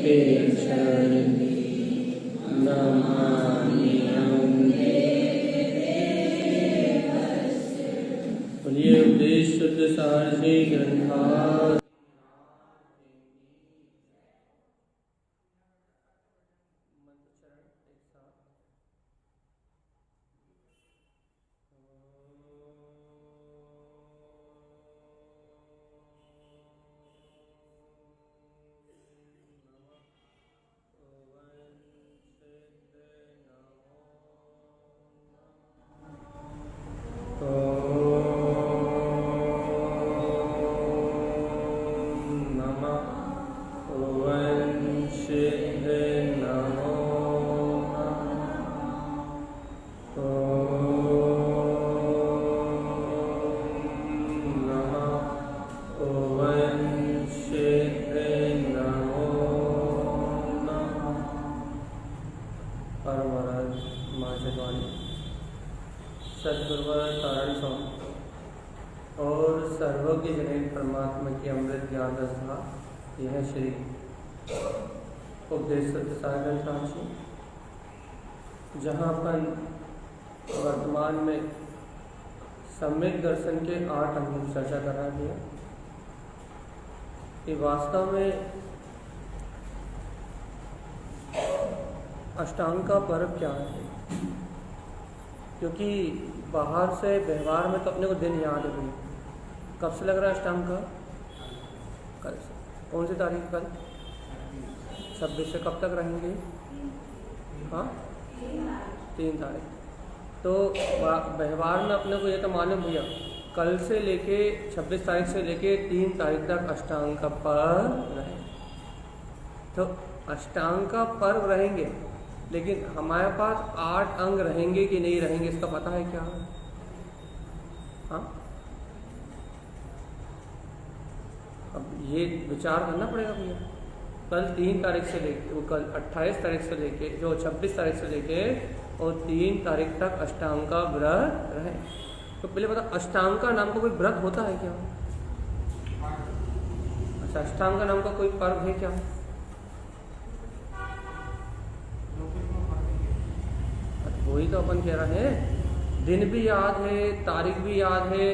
के चरण नमामि अम्बे। बोलिए उपदेश शुद्ध सार से ग्रंथार। सद्गुरुवर तारण स्वामी और सर्वज्ञ जनक परमात्मा की अमृत ज्ञान रसना यह श्री उपदेश सत्य सार ग्रंथांशी, जहाँ अपन वर्तमान में सम्यक दर्शन के 8 अंगों की चर्चा कर रहा है। ये वास्तव में अष्टांग का पर्व क्या है, क्योंकि बाहर से व्यवहार में तो अपने को दिन याद है भाई। कब से लग रहा है अष्टांग का? कल से। कौन सी तारीख? कल 26 से कब तक रहेंगे? हाँ 3 तारीख। तो व्यवहार में अपने को ये तो मालूम भैया कल से लेके 26 तारीख से लेके 3 तारीख तक अष्टांग का पर्व रहे। तो अष्टांग का पर्व रहेंगे, लेकिन हमारे पास 8 अंग रहेंगे कि नहीं रहेंगे इसका पता है क्या? हाँ, अब ये विचार करना पड़ेगा भैया। कल 3 तारीख से लेके वो कल 28 तारीख से लेके जो 26 तारीख से लेके और 3 तारीख तक अष्टांग का व्रत रहे। तो पहले बता, अष्टांग का नाम का कोई व्रत होता है क्या? अच्छा, अष्टांग का नाम का कोई पर्व है क्या? वही तो अपन कह रहे हैं, दिन भी याद है, तारीख भी याद है,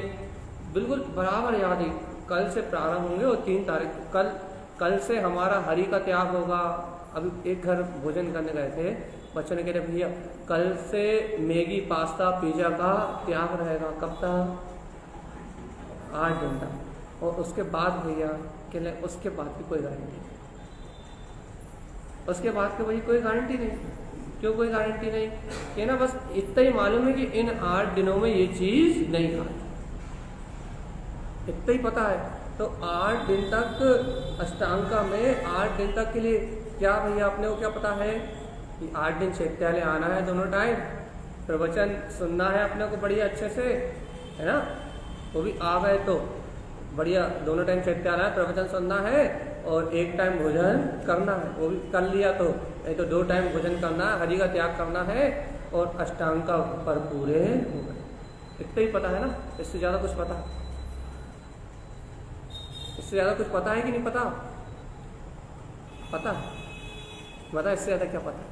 बिल्कुल बराबर याद है। कल से प्रारंभ होंगे और 3 तारीख कल से हमारा हरि का त्याग होगा। अभी एक घर भोजन करने गए थे, बच्चों ने कह रहे भैया कल से मैगी पास्ता पिज्जा का त्याग रहेगा। कब तक? 8 दिन तक। और उसके बाद भैया कह रहे उसके बाद की कोई गारंटी, उसके बाद की भाई कोई गारंटी नहीं। क्यों कोई गारंटी नहीं? कि ना बस इतना ही मालूम है कि इन 8 दिनों में ये चीज नहीं खाई, इतना ही पता है। तो 8 दिन तक अष्टांगा में 8 दिन तक के लिए क्या भैया अपने को क्या पता है कि 8 दिन चैत्यालय आना है, दोनों टाइम प्रवचन सुनना है अपने को बढ़िया अच्छे से, है ना। वो भी आ गए तो बढ़िया, दोनों टाइम चैत्यालय प्रवचन सुनना है और 1 टाइम भोजन करना है, वो भी कर लिया तो नहीं तो 2 टाइम भोजन करना है, हरि का त्याग करना है और अष्टांग का पर पूरे हो गए। इतना ही पता है ना, इससे ज़्यादा कुछ पता है? इससे ज़्यादा कुछ पता है कि नहीं पता? पता बता, इससे ज़्यादा क्या पता है?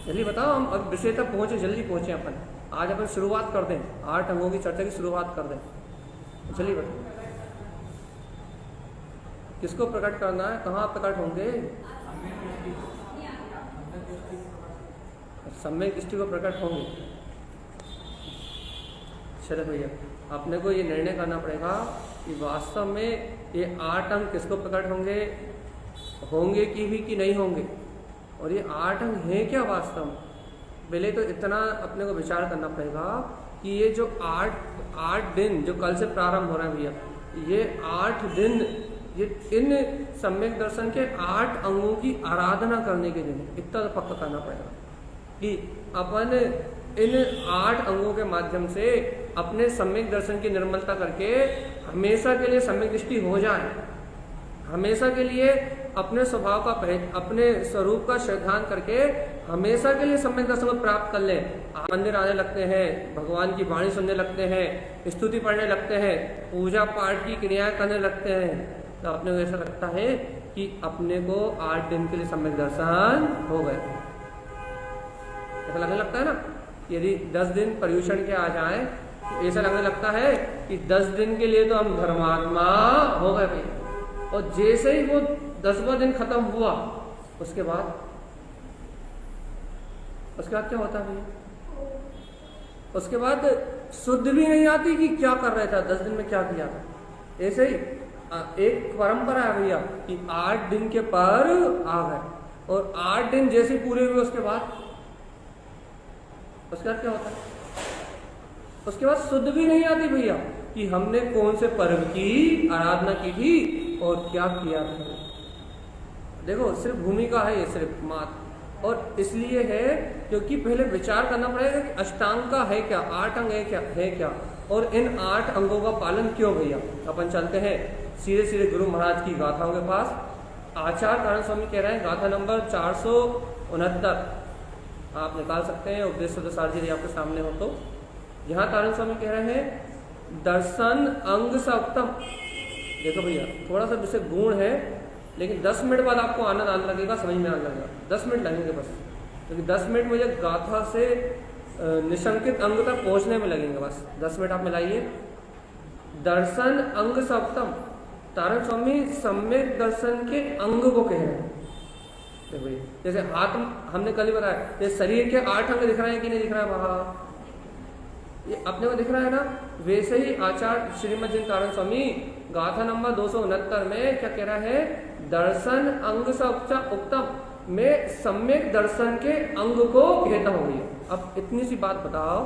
जल्दी बताओ, हम अब विषय तक पहुँचे, जल्दी पहुँचे अपन। आज अपन शुरुआत कर दें, 8 अंगों की चर्चा की शुरुआत कर दें। जल्दी बताओ, किसको प्रकट करना है? कहाँ प्रकट होंगे? सम्यक दृष्टि को प्रकट होंगे। चलो भैया, अपने को ये निर्णय करना पड़ेगा कि वास्तव में ये 8 अंग किसको प्रकट होंगे कि नहीं होंगे, और ये 8 अंग हैं क्या वास्तव में। पहले तो इतना अपने को विचार करना पड़ेगा कि ये जो 8 दिन जो कल से प्रारंभ हो रहा है भैया, ये 8 दिन ये इन सम्यक दर्शन के 8 अंगों की आराधना करने के दिन, इतना तो पक्का करना पड़ेगा कि अपन इन 8 अंगों के माध्यम से अपने सम्यक दर्शन की निर्मलता करके हमेशा के लिए सम्यक दृष्टि हो जाए, हमेशा के लिए अपने स्वभाव का अपने स्वरूप का श्रद्धान करके हमेशा के लिए सम्यक दर्शन को प्राप्त कर लें। मंदिर आने लगते हैं, भगवान की वाणी सुनने लगते हैं, स्तुति पढ़ने लगते हैं, पूजा पाठ की क्रियाएं करने लगते हैं, तो अपने को ऐसा लगता है कि अपने को 8 दिन के लिए सम्यक दर्शन हो गए। ऐसा लगने लगता है ना, यदि 10 दिन पर्यूषण के आ जाए तो ऐसा लगने लगता है कि 10 दिन के लिए तो हम धर्मात्मा हो गए भैया। और जैसे ही वो 10वां दिन खत्म हुआ उसके बाद क्या होता है भैया? उसके बाद शुद्ध भी नहीं आती कि क्या कर रहा था, 10 दिन में क्या किया था। ऐसे ही एक परंपरा है भैया कि 8 दिन के पर आ गए और 8 दिन जैसे पूरे हुए उसके बाद क्या होता है? उसके बाद शुद्ध भी नहीं आती भैया कि हमने कौन से पर्व की आराधना की थी और क्या किया था। देखो सिर्फ भूमिका है ये, सिर्फ मात्र, और इसलिए है क्योंकि पहले विचार करना पड़ेगा कि अष्टांग का है क्या, 8 अंग है क्या और इन 8 अंगों का पालन क्यों भैया। अपन चलते हैं सीधे गुरु महाराज की गाथाओं के पास। आचार्य तारण स्वामी कह रहे हैं गाथा नंबर 469, आप निकाल सकते हैं, उपदेश सार जी आपके सामने हो तो। यहाँ तारण स्वामी कह रहे हैं दर्शन अंग सा उत्तम। देखो भैया थोड़ा सा जैसे गुण है, लेकिन 10 मिनट बाद आपको आनंद आने लगेगा, समझ में आने लगेगा। 10 मिनट लगेंगे बस, क्योंकि 10 मिनट मुझे गाथा से निशंकित अंग तक पहुंचने में लगेंगे बस। 10 मिनट आप मिलाइए। दर्शन अंग सप्तम, तारण स्वामी सम्यक दर्शन के अंग को कह रहे हैं। देखो भैया जैसे हाथ हमने कल ही बताया, ये शरीर के 8 अंग दिख रहे हैं कि नहीं दिख रहा है बाहर, ये अपने को दिख रहा है ना। वैसे ही आचार्य श्रीमद जिन तारण स्वामी गाथा नंबर 269 में क्या कह रहा है, दर्शन अंग सा उत्तम में सम्यक दर्शन के अंग को कहता हूं भैया। अब इतनी सी बात बताओ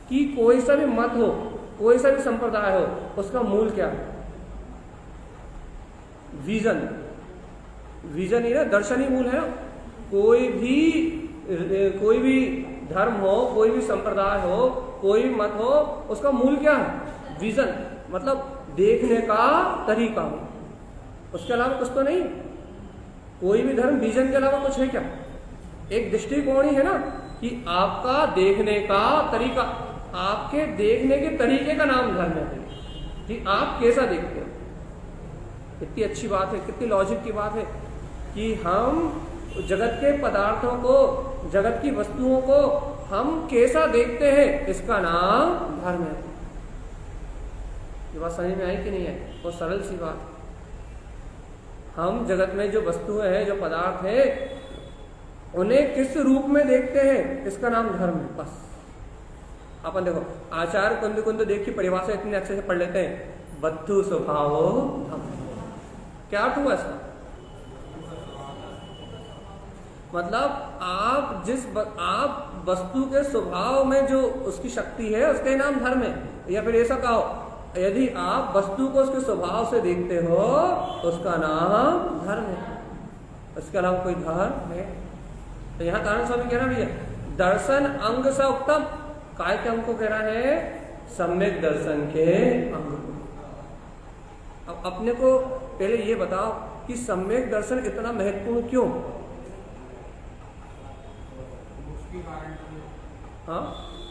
कि कोई सा भी मत हो, कोई सा भी संप्रदाय हो, उसका मूल क्या है? विजन ही ना, दर्शन ही मूल है। कोई भी धर्म हो, कोई भी संप्रदाय हो, कोई भी मत हो, उसका मूल क्या है? विजन, मतलब देखने का तरीका हो, उसके अलावा कुछ तो नहीं। कोई भी धर्म विजन के अलावा कुछ है क्या? एक दृष्टिकोण ही है ना कि आपका देखने का तरीका, आपके देखने के तरीके का नाम धर्म है कि आप कैसा देखते हो। कितनी अच्छी बात है, कितनी लॉजिक की बात है कि हम जगत के पदार्थों को, जगत की वस्तुओं को हम कैसा देखते हैं, इसका नाम धर्म है। ये बात समझ में आई कि नहीं है? बहुत सरल सी बात। हम जगत में जो वस्तुएं हैं, जो पदार्थ है, उन्हें किस रूप में देखते हैं, इसका नाम धर्म है बस। अपन देखो आचार्य कुंद देख की परिभाषा इतने अच्छे से पढ़ लेते हैं, बद्धु स्वभाव धर्म। क्या अर्थ हुआ इसका? मतलब आप वस्तु के स्वभाव में जो उसकी शक्ति है, उसका नाम धर्म है। या फिर ऐसा कहो, यदि आप वस्तु को उसके स्वभाव से देखते हो, उसका नाम धर्म है, उसके अलावा कोई धर्म है। तो यहाँ तारण स्वामी कह रहा है भैया दर्शन अंग सा उत्तम, काय के अंग को कह रहा है? सम्यक दर्शन के अंग को। अब अपने को पहले ये बताओ कि सम्यक दर्शन इतना महत्वपूर्ण क्यों? हाँ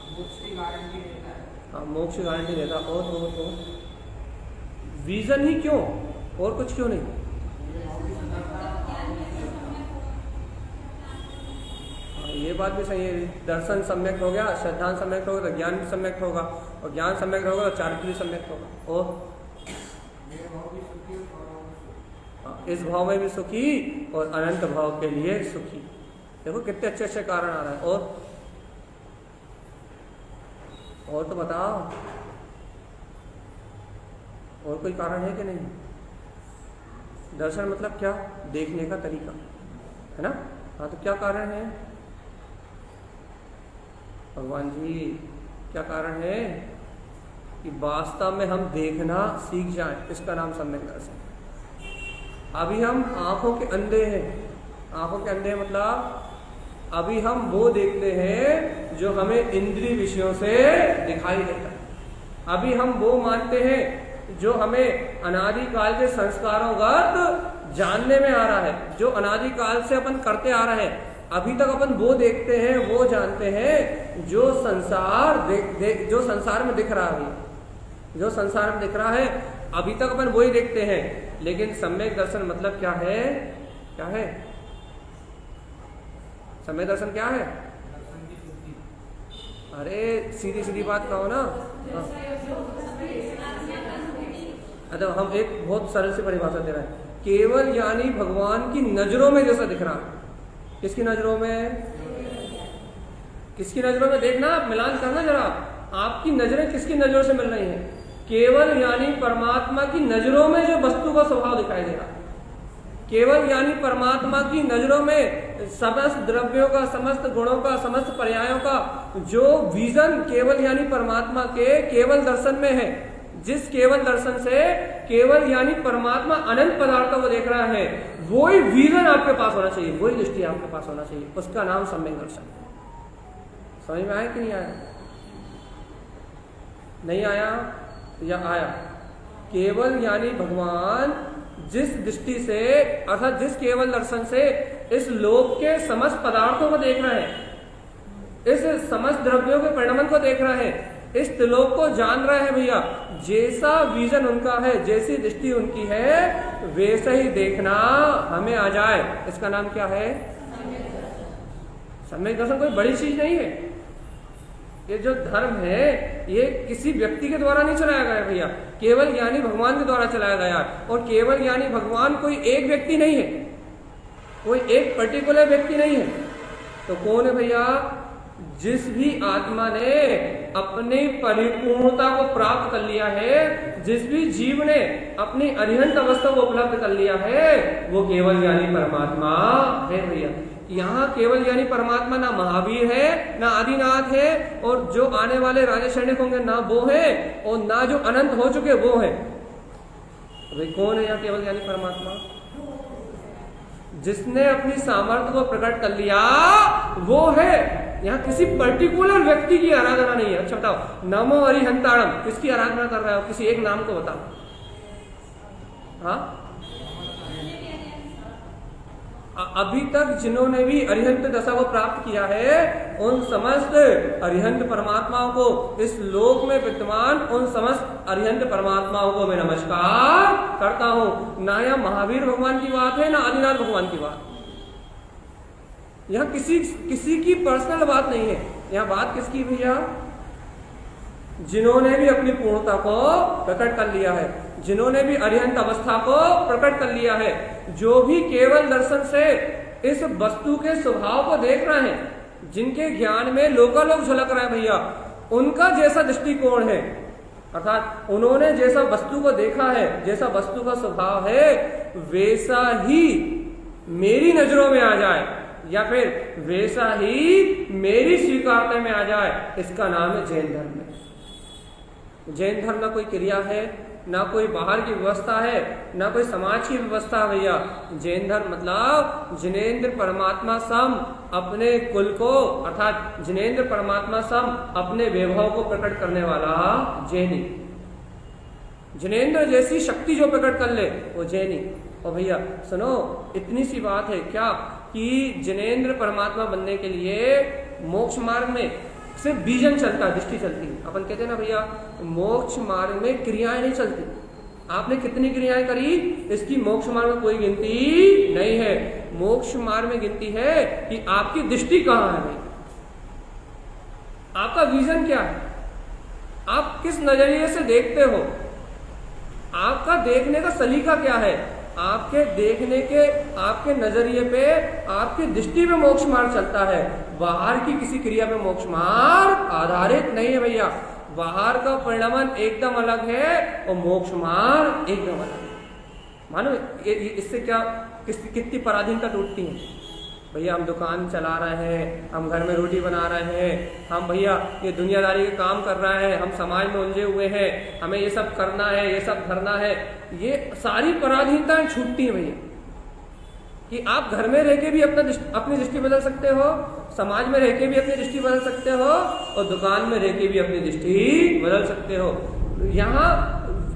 मोक्ष की गारंटी देता है। हाँ मोक्ष की गारंटी देता। और विजन ही क्यों, और कुछ क्यों नहीं? ये बात भी सही है। दर्शन सम्यक हो गया, श्रद्धान सम्यक होगा तो ज्ञान भी सम्यक होगा, और ज्ञान सम्यक होगा तो चारित्र भी सम्यक होगा। और इस भाव में भी सुखी और अनंत भाव के लिए सुखी। देखो कितने अच्छे अच्छे कारण आ रहे हैं। और तो बताओ, और कोई कारण है कि नहीं? दर्शन मतलब क्या? देखने का तरीका है ना। हाँ तो क्या कारण है भगवान जी? क्या कारण है कि वास्तव में हम देखना सीख जाएं, इसका नाम सम्यक दर्शन। अभी हम आंखों के अंधे हैं। आंखों के अंधे मतलब अभी हम वो देखते हैं जो हमें इंद्रिय विषयों से दिखाई देता है। अभी हम वो मानते हैं जो हमें अनादिकाल के संस्कारों जानने में आ रहा है, जो अनादिकाल से अपन करते आ रहे हैं। अभी तक अपन वो देखते हैं, वो जानते हैं जो संसार में दिख रहा है। जो संसार में दिख रहा है अभी तक अपन वही देखते हैं, लेकिन सम्यक दर्शन मतलब क्या है? क्या है सम्यक दर्शन? क्या है? अरे सीधी सीधी बात कहो ना। तो हम एक बहुत सरल सी परिभाषा दे रहे हैं, केवल यानी भगवान की नजरों में जैसा दिख रहा है। किसकी नजरों में? किसकी नजरों में? देखना, आप मिलान करना जरा, आपकी नजरें किसकी नजरों से मिल रही हैं? केवल यानी परमात्मा की नजरों में जो वस्तु का स्वभाव दिखाई दे रहा है, केवल यानी परमात्मा की नजरों में समस्त द्रव्यों का, समस्त गुणों का, समस्त पर्यायों का जो विजन केवल यानी परमात्मा के केवल दर्शन में है, जिस केवल दर्शन से केवल यानी परमात्मा अनंत पदार्थों को देख रहा है, वही विजन आपके पास होना चाहिए, वही दृष्टि आपके पास होना चाहिए। उसका नाम सम्यक दर्शन। समझ में आया कि नहीं आया? नहीं आया या आया? केवल यानी भगवान जिस दृष्टि से, अर्थात जिस केवल दर्शन से इस लोक के समस्त पदार्थों को देख रहे हैं, इस समस्त द्रव्यों के परिणमन को देख रहे हैं, इस त्रिलोक को जान रहे हैं भैया, जैसा विजन उनका है, जैसी दृष्टि उनकी है, वैसे ही देखना हमें आ जाए, इसका नाम क्या है? सम्यक दर्शन। कोई बड़ी चीज नहीं है। ये जो धर्म है ये किसी व्यक्ति के द्वारा नहीं चलाया गया भैया, केवल यानी भगवान के द्वारा चलाया गया। और केवल यानी भगवान कोई एक व्यक्ति नहीं है, कोई एक पर्टिकुलर व्यक्ति नहीं है। तो कौन है भैया? जिस भी आत्मा ने अपनी परिपूर्णता को प्राप्त कर लिया है, जिस भी जीव ने अपनी अरिहंत अवस्था को उपलब्ध कर लिया है, वो केवल यानी परमात्मा है भैया। यहाँ केवल यानी परमात्मा ना महावीर है, ना आदिनाथ है, और जो आने वाले राजा शरणिक होंगे ना वो है, और ना जो अनंत हो चुके वो है। भाई कौन है यहाँ केवल यानी परमात्मा? जिसने अपनी सामर्थ्य को प्रकट कर लिया वो है। यहाँ किसी पर्टिकुलर व्यक्ति की आराधना नहीं है। अच्छा बताओ, नमो अरिहंताणम, किसकी आराधना कर रहे हो? किसी एक नाम को बताओ। हाँ, अभी तक जिन्होंने भी अरिहंत दशा को प्राप्त किया है, उन समस्त अरिहंत परमात्माओं को, इस लोक में विद्यमान उन समस्त अरिहंत परमात्माओं को मैं नमस्कार करता हूं। ना यहाँ महावीर भगवान की बात है, ना आदिनाथ भगवान की बात। यहाँ किसी की पर्सनल बात नहीं है। यहाँ बात किसकी भैया? जिन्होंने भी अपनी पूर्णता को प्रकट कर लिया है, जिन्होंने भी अरिहंत अवस्था को प्रकट कर लिया है, जो भी केवल दर्शन से इस वस्तु के स्वभाव को देख रहे हैं, जिनके ज्ञान में लोकालोक झलक रहा है भैया, उनका जैसा दृष्टिकोण है, अर्थात उन्होंने जैसा वस्तु को देखा है, जैसा वस्तु का स्वभाव है, वैसा ही मेरी नजरों में आ जाए, या फिर वैसा ही मेरी स्वीकारता में आ जाए, इसका नाम है जैन धर्म। जैन धर्म ना कोई क्रिया है, ना कोई बाहर की व्यवस्था है, ना कोई समाज की व्यवस्था है भैया। जैन धर्म मतलब जिनेंद्र परमात्मा सम अपने कुल को, अर्थात जिनेंद्र परमात्मा सम अपने वैभव को प्रकट करने वाला जैनी। जिनेंद्र जैसी शक्ति जो प्रकट कर ले वो जैनी। और भैया सुनो, इतनी सी बात है क्या कि जिनेंद्र परमात्मा बनने के लिए मोक्ष मार्ग में सिर्फ बीजन चलता है, दृष्टि चलती है। अपन कहते हैं ना भैया, मोक्ष मार्ग में क्रियाएं नहीं चलती। आपने कितनी क्रियाएं करी, इसकी मोक्ष मार्ग में कोई गिनती नहीं है। मोक्ष मार्ग में गिनती है कि आपकी दृष्टि कहाँ है भाई, आपका विजन क्या है, आप किस नजरिए से देखते हो, आपका देखने का सलीका क्या है। आपके देखने के, आपके नजरिए पे, आपकी दृष्टि में मोक्ष मार्ग चलता है। बाहर की किसी क्रिया में मोक्ष मार्ग आधारित नहीं है भैया। बाहर का परिणमन एकदम अलग है और मोक्ष मार्ग एकदम अलग है। मानो इससे क्या कितनी पराधीनता टूटती है भैया। हम दुकान चला रहे हैं, हम घर में रोटी बना रहे हैं, हम भैया ये दुनियादारी के काम कर रहे हैं, हम समाज में उलझे हुए हैं, हमें ये सब करना है, ये सब करना है। ये सारी पराधीनताएं छूटती हैं भैया कि आप घर में रह के भी अपनी दृष्टि बदल सकते हो, समाज में रह के भी अपनी दृष्टि बदल सकते हो, और दुकान में रह के भी अपनी दृष्टि बदल सकते हो। यहाँ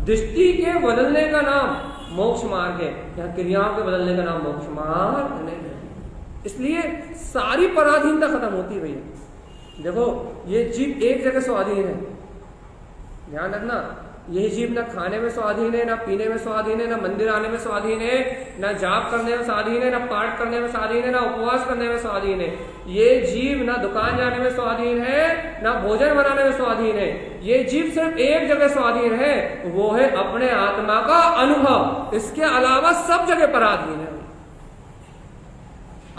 दृष्टि के बदलने का नाम मोक्ष मार्ग है, यहाँ क्रियाओं के बदलने का नाम मोक्ष मार्ग नहीं है। इसलिए सारी पराधीनता खत्म होती है भैया। देखो ये जीव एक जगह स्वाधीन है, ध्यान रखना, यही जीव ना खाने में स्वाधीन है, ना पीने में स्वाधीन है, ना मंदिर आने में स्वाधीन है, ना जाप करने में स्वाधीन है, ना पाठ करने में स्वाधीन है, ना उपवास करने में स्वाधीन है। ये जीव ना दुकान जाने में स्वाधीन है, ना भोजन बनाने में स्वाधीन है। ये जीव सिर्फ एक जगह स्वाधीन है, वो है अपने आत्मा का अनुभव। इसके अलावा सब जगह पराधीन है।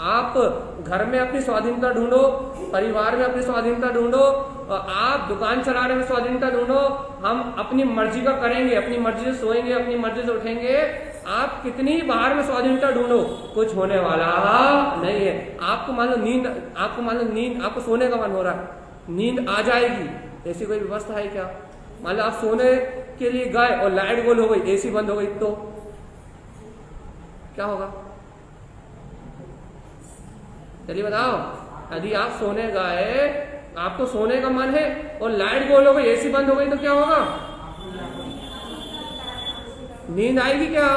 आप घर में अपनी स्वाधीनता ढूंढो, परिवार में अपनी स्वाधीनता ढूंढो, आप दुकान चलाने में स्वाधीनता ढूंढो। हम अपनी मर्जी का करेंगे, अपनी मर्जी से सोएंगे, अपनी मर्जी से उठेंगे। आप कितनी बाहर में स्वाधीनता ढूंढो, कुछ होने वाला नहीं है। आपको मान लो नींद, आपको सोने का मन हो रहा है, नींद आ जाएगी, ऐसी कोई व्यवस्था है क्या? मान लो आप सोने के लिए गए और लाइट गोल हो गई, एसी बंद हो गई, तो क्या होगा? चलिए बताओ। यदि आप सोने गए, आपको सोने का मन है और लाइट गोल हो गई, एसी बंद हो गई, तो क्या होगा? नींद आएगी क्या?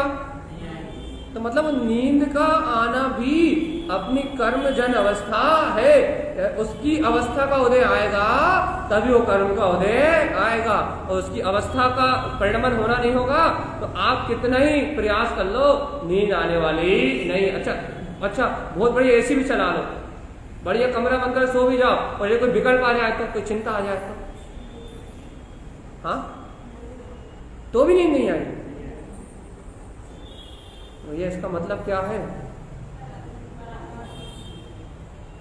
तो मतलब नींद का आना भी अपनी कर्मजन अवस्था है। उसकी अवस्था का उदय आएगा तभी वो कर्म का उदय आएगा, और उसकी अवस्था का परिणमन होना नहीं होगा तो आप कितना ही प्रयास कर लो, नींद आने वाली नहीं। अच्छा, बहुत बड़ी एसी भी चला लो, बढ़िया कमरा बंद कर सो भी जाओ, और ये कोई विकल्प आ जाए तो, कोई चिंता आ जाए तो, हाँ, तो भी नींद नहीं आएगी। तो ये इसका मतलब क्या है?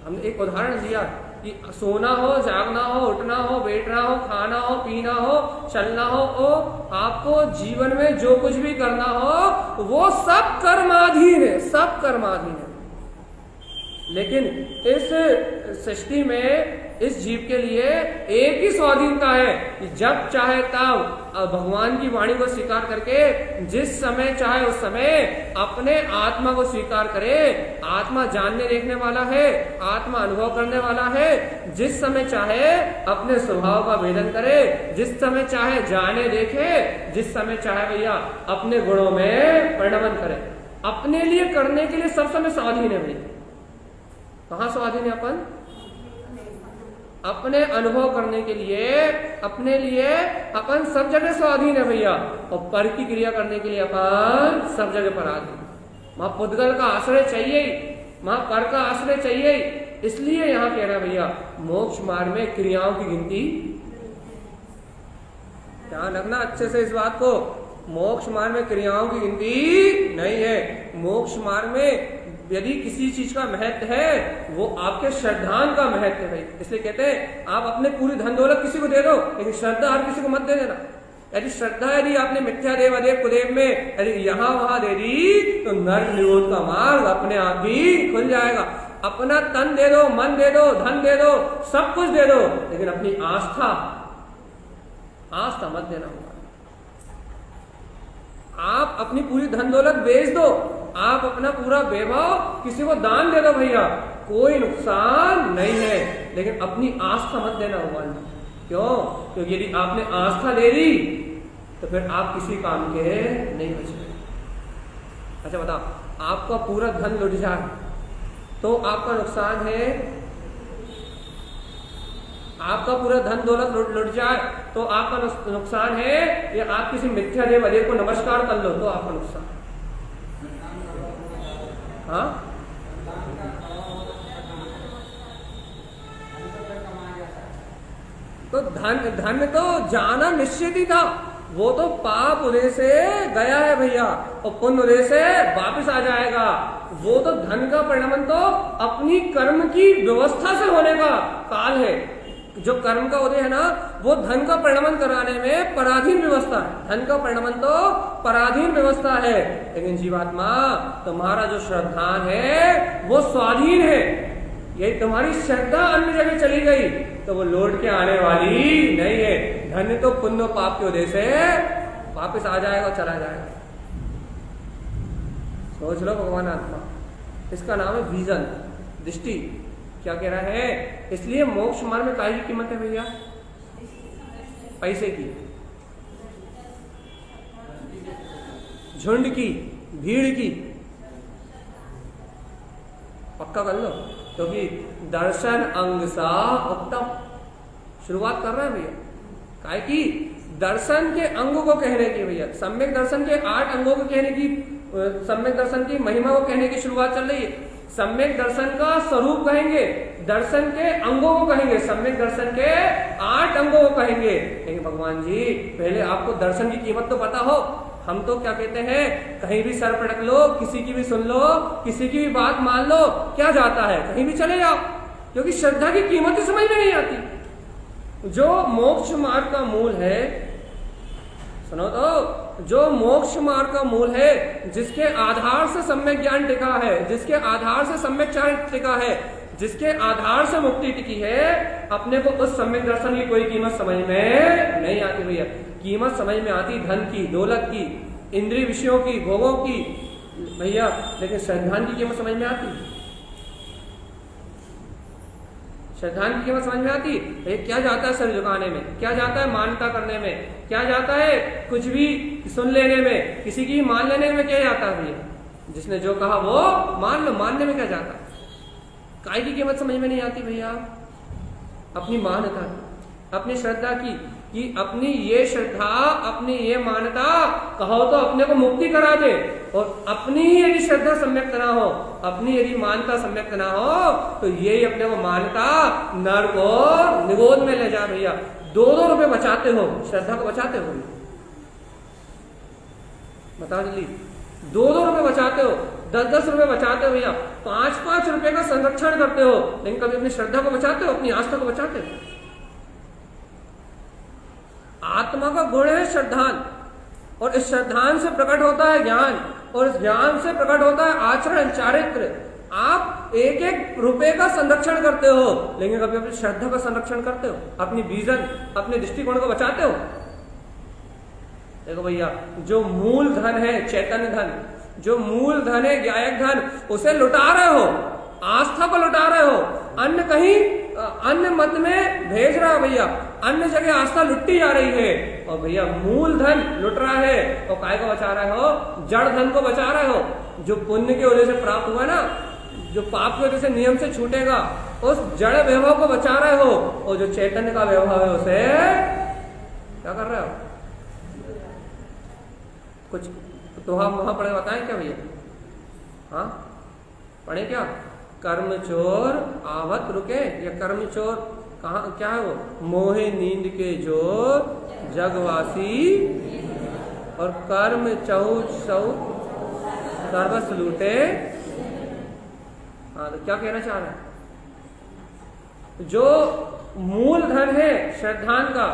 हमने एक उदाहरण दिया कि सोना हो, जागना हो, उठना हो, बैठना हो, खाना हो, पीना हो, चलना हो, आपको जीवन में जो कुछ भी करना हो वो सब कर्माधीन है, सब कर्माधीन है। लेकिन इस सृष्टि में इस जीव के लिए एक ही स्वाधीनता है कि जब चाहे तब भगवान की वाणी को स्वीकार करके, जिस समय चाहे उस समय अपने आत्मा को स्वीकार करे। आत्मा जानने देखने वाला है, आत्मा अनुभव करने वाला है। जिस समय चाहे अपने स्वभाव का भेदन करे, जिस समय चाहे जाने देखे, जिस समय चाहे भैया अपने गुणों में परिणमन करे। अपने लिए करने के लिए सब समय स्वाधीन है भैया। कहाँ स्वाधीन है अपन? अपने अनुभव करने के लिए, अपने लिए अपन सब जगह स्वाधीन है भैया, और पर की क्रिया करने के लिए अपन सब जगह पराधीन। वहां पुद्गल का आश्रय चाहिए, वहां पर का आश्रय चाहिए। इसलिए यहां कह रहा है भैया, मोक्ष मार्ग में क्रियाओं की गिनती, ध्यान रखना अच्छे से इस बात को, मोक्ष मार्ग में क्रियाओं की गिनती नहीं है। मोक्ष मार्ग में यदि किसी चीज का महत्व है वो आपके श्रद्धान का महत्व है भाई। इसलिए कहते हैं आप अपने पूरी धन दौलत किसी को दे दो, लेकिन श्रद्धा हर किसी को मत दे देना। यदि श्रद्धा यदि आपने मिथ्या देव अदेव कुदेव में यदि यहाँ वहां दे दी तो नर्क निरोध का मार्ग अपने आप ही खुल जाएगा। अपना तन दे दो, मन दे दो, धन दे दो, सब कुछ दे दो, लेकिन अपनी आस्था मत देना होगा। आप अपनी पूरी धन दौलत बेच दो, आप अपना पूरा वैभव किसी को दान दे दो भैया, कोई नुकसान नहीं है, लेकिन अपनी आस्था मत देना भगवान। क्यों? क्योंकि यदि आपने आस्था दे दी तो फिर आप किसी काम के नहीं बचे। अच्छा बताओ, आपका पूरा धन लुट जाए तो आपका नुकसान है? आपका पूरा धन दौलत लुट जाए तो आपका नुकसान है, या आप किसी मिथ्या देव अदेव को नमस्कार कर लो तो आपका नुकसान? हाँ, तो धन तो जाना निश्चित ही था, वो तो पाप उदय से गया है भैया, और पुण्य उदय से वापस आ जाएगा। वो तो धन का परिणमन तो अपनी कर्म की व्यवस्था से होने का काल है। जो कर्म का उदय है ना, वो धन का परिणमन कराने में पराधीन व्यवस्था है। धन का परिणमन तो पराधीन व्यवस्था है, लेकिन जीवात्मा तुम्हारा जो श्रद्धान है वो स्वाधीन है। यही तुम्हारी श्रद्धा अन्य जगह चली गई तो वो लौट के आने वाली नहीं है। धन तो पुण्य पाप के उदय से वापस आ जाएगा और चला जाएगा। सोच लो भगवान आत्मा, इसका नाम है विजन, दृष्टि। क्या कह रहा है? इसलिए मोक्ष मार्ग में काय की कीमत है भैया? पैसे की, झुंड की, भीड़ की। पक्का कर लो, क्योंकि दर्शन अंग सा उत्तम। शुरुआत कर रहे हैं भैया, काय की? दर्शन के अंगों को कहने की भैया, सम्यक दर्शन के 8 अंगों को कहने की, सम्यक दर्शन की महिमा को कहने की शुरुआत चल रही है। सम्यक दर्शन का स्वरूप कहेंगे, दर्शन के अंगों को कहेंगे, सम्यक दर्शन के 8 अंगों को कहेंगे। लेकिन भगवान जी पहले आपको दर्शन की कीमत तो पता हो। हम तो क्या कहते हैं, कहीं भी सर पटक लो, किसी की भी सुन लो, किसी की भी बात मान लो, क्या जाता है, कहीं भी चले जाओ, क्योंकि श्रद्धा की कीमत ही समझ में नहीं आती। जो मोक्ष मार्ग का मूल है, सुनो तो, जो मोक्ष मार्ग का मूल है, जिसके आधार से सम्यक ज्ञान टिका है, जिसके आधार से सम्यक चारित्र टिका है, जिसके आधार से मुक्ति टिकी है, अपने को उस सम्यक दर्शन की कोई कीमत समझ में नहीं आती भैया। कीमत समझ में आती धन की, दौलत की, इंद्रिय विषयों की, भोगों की भैया, लेकिन श्रद्धान की कीमत समझ में आती, श्रद्धान की कीमत समझ में आती। क्या जाता है सर झुकाने में, क्या जाता है मान्यता करने में, क्या जाता है कुछ भी सुन लेने में, किसी की मान लेने में क्या जाता है भैया? जिसने जो कहा वो मान लो, मानने में क्या जाता है? काय की कीमत समझ में नहीं आती भैया। अपनी मान्यता, अपनी श्रद्धा की, कि अपनी ये श्रद्धा, अपनी ये मान्यता कहो तो अपने को मुक्ति करा दे, और अपनी यदि श्रद्धा सम्यक ना हो, अपनी यदि मान्यता सम्यक ना हो, तो ये अपने को मान्यता नर्क और निगोद में ले जा भैया। 2-2 रुपए बचाते हो, श्रद्धा को बचाते हो, बताओ जल्दी, 2-2 रुपए बचाते हो, 10-10 रुपए बचाते हो भैया, 5-5 रुपए का संरक्षण करते हो, लेकिन कभी अपनी श्रद्धा को बचाते हो, अपनी आस्था को बचाते हो? आत्मा का गुण है श्रद्धान, और इस श्रद्धान से प्रकट होता है ज्ञान, और इस ज्ञान से प्रकट होता है आचरण, चारित्र। आप 1-1 रुपए का संरक्षण करते हो, लेकिन कभी अपनी श्रद्धा का संरक्षण करते हो, अपनी विजन, अपने दृष्टिकोण को बचाते हो? देखो भैया, जो मूल धन है चैतन्य धन, जो मूल धन है ज्ञायक धन, उसे लुटा रहे हो, आस्था को लुटा रहे हो, अन्य कहीं अन्य मत में भेज रहा है भैया, अन्य जगह आस्था लुटती जा रही है, और भैया मूल धन लुट रहा है, और काय को बचा रहे हो? जड़ धन को बचा रहे हो, जो पुण्य की वजह से प्राप्त हुआ ना, जो पाप की वजह से नियम से छूटेगा, उस जड़ वैभव को बचा रहे हो, और जो चैतन्य का वैभव है उसे क्या कर रहे हो? कुछ तो हम वहां पढ़े बताएं क्या भैया? हाँ पढ़े क्या? कर्म चोर आवत रुके, या कर्म चोर कहाँ, क्या है वो? मोहे नींद के जोर जगवासी, और कर्म चहु सौ सर्वस लूटे। हाँ तो क्या कहना चाह रहा है? जो मूल धन है श्रद्धान का,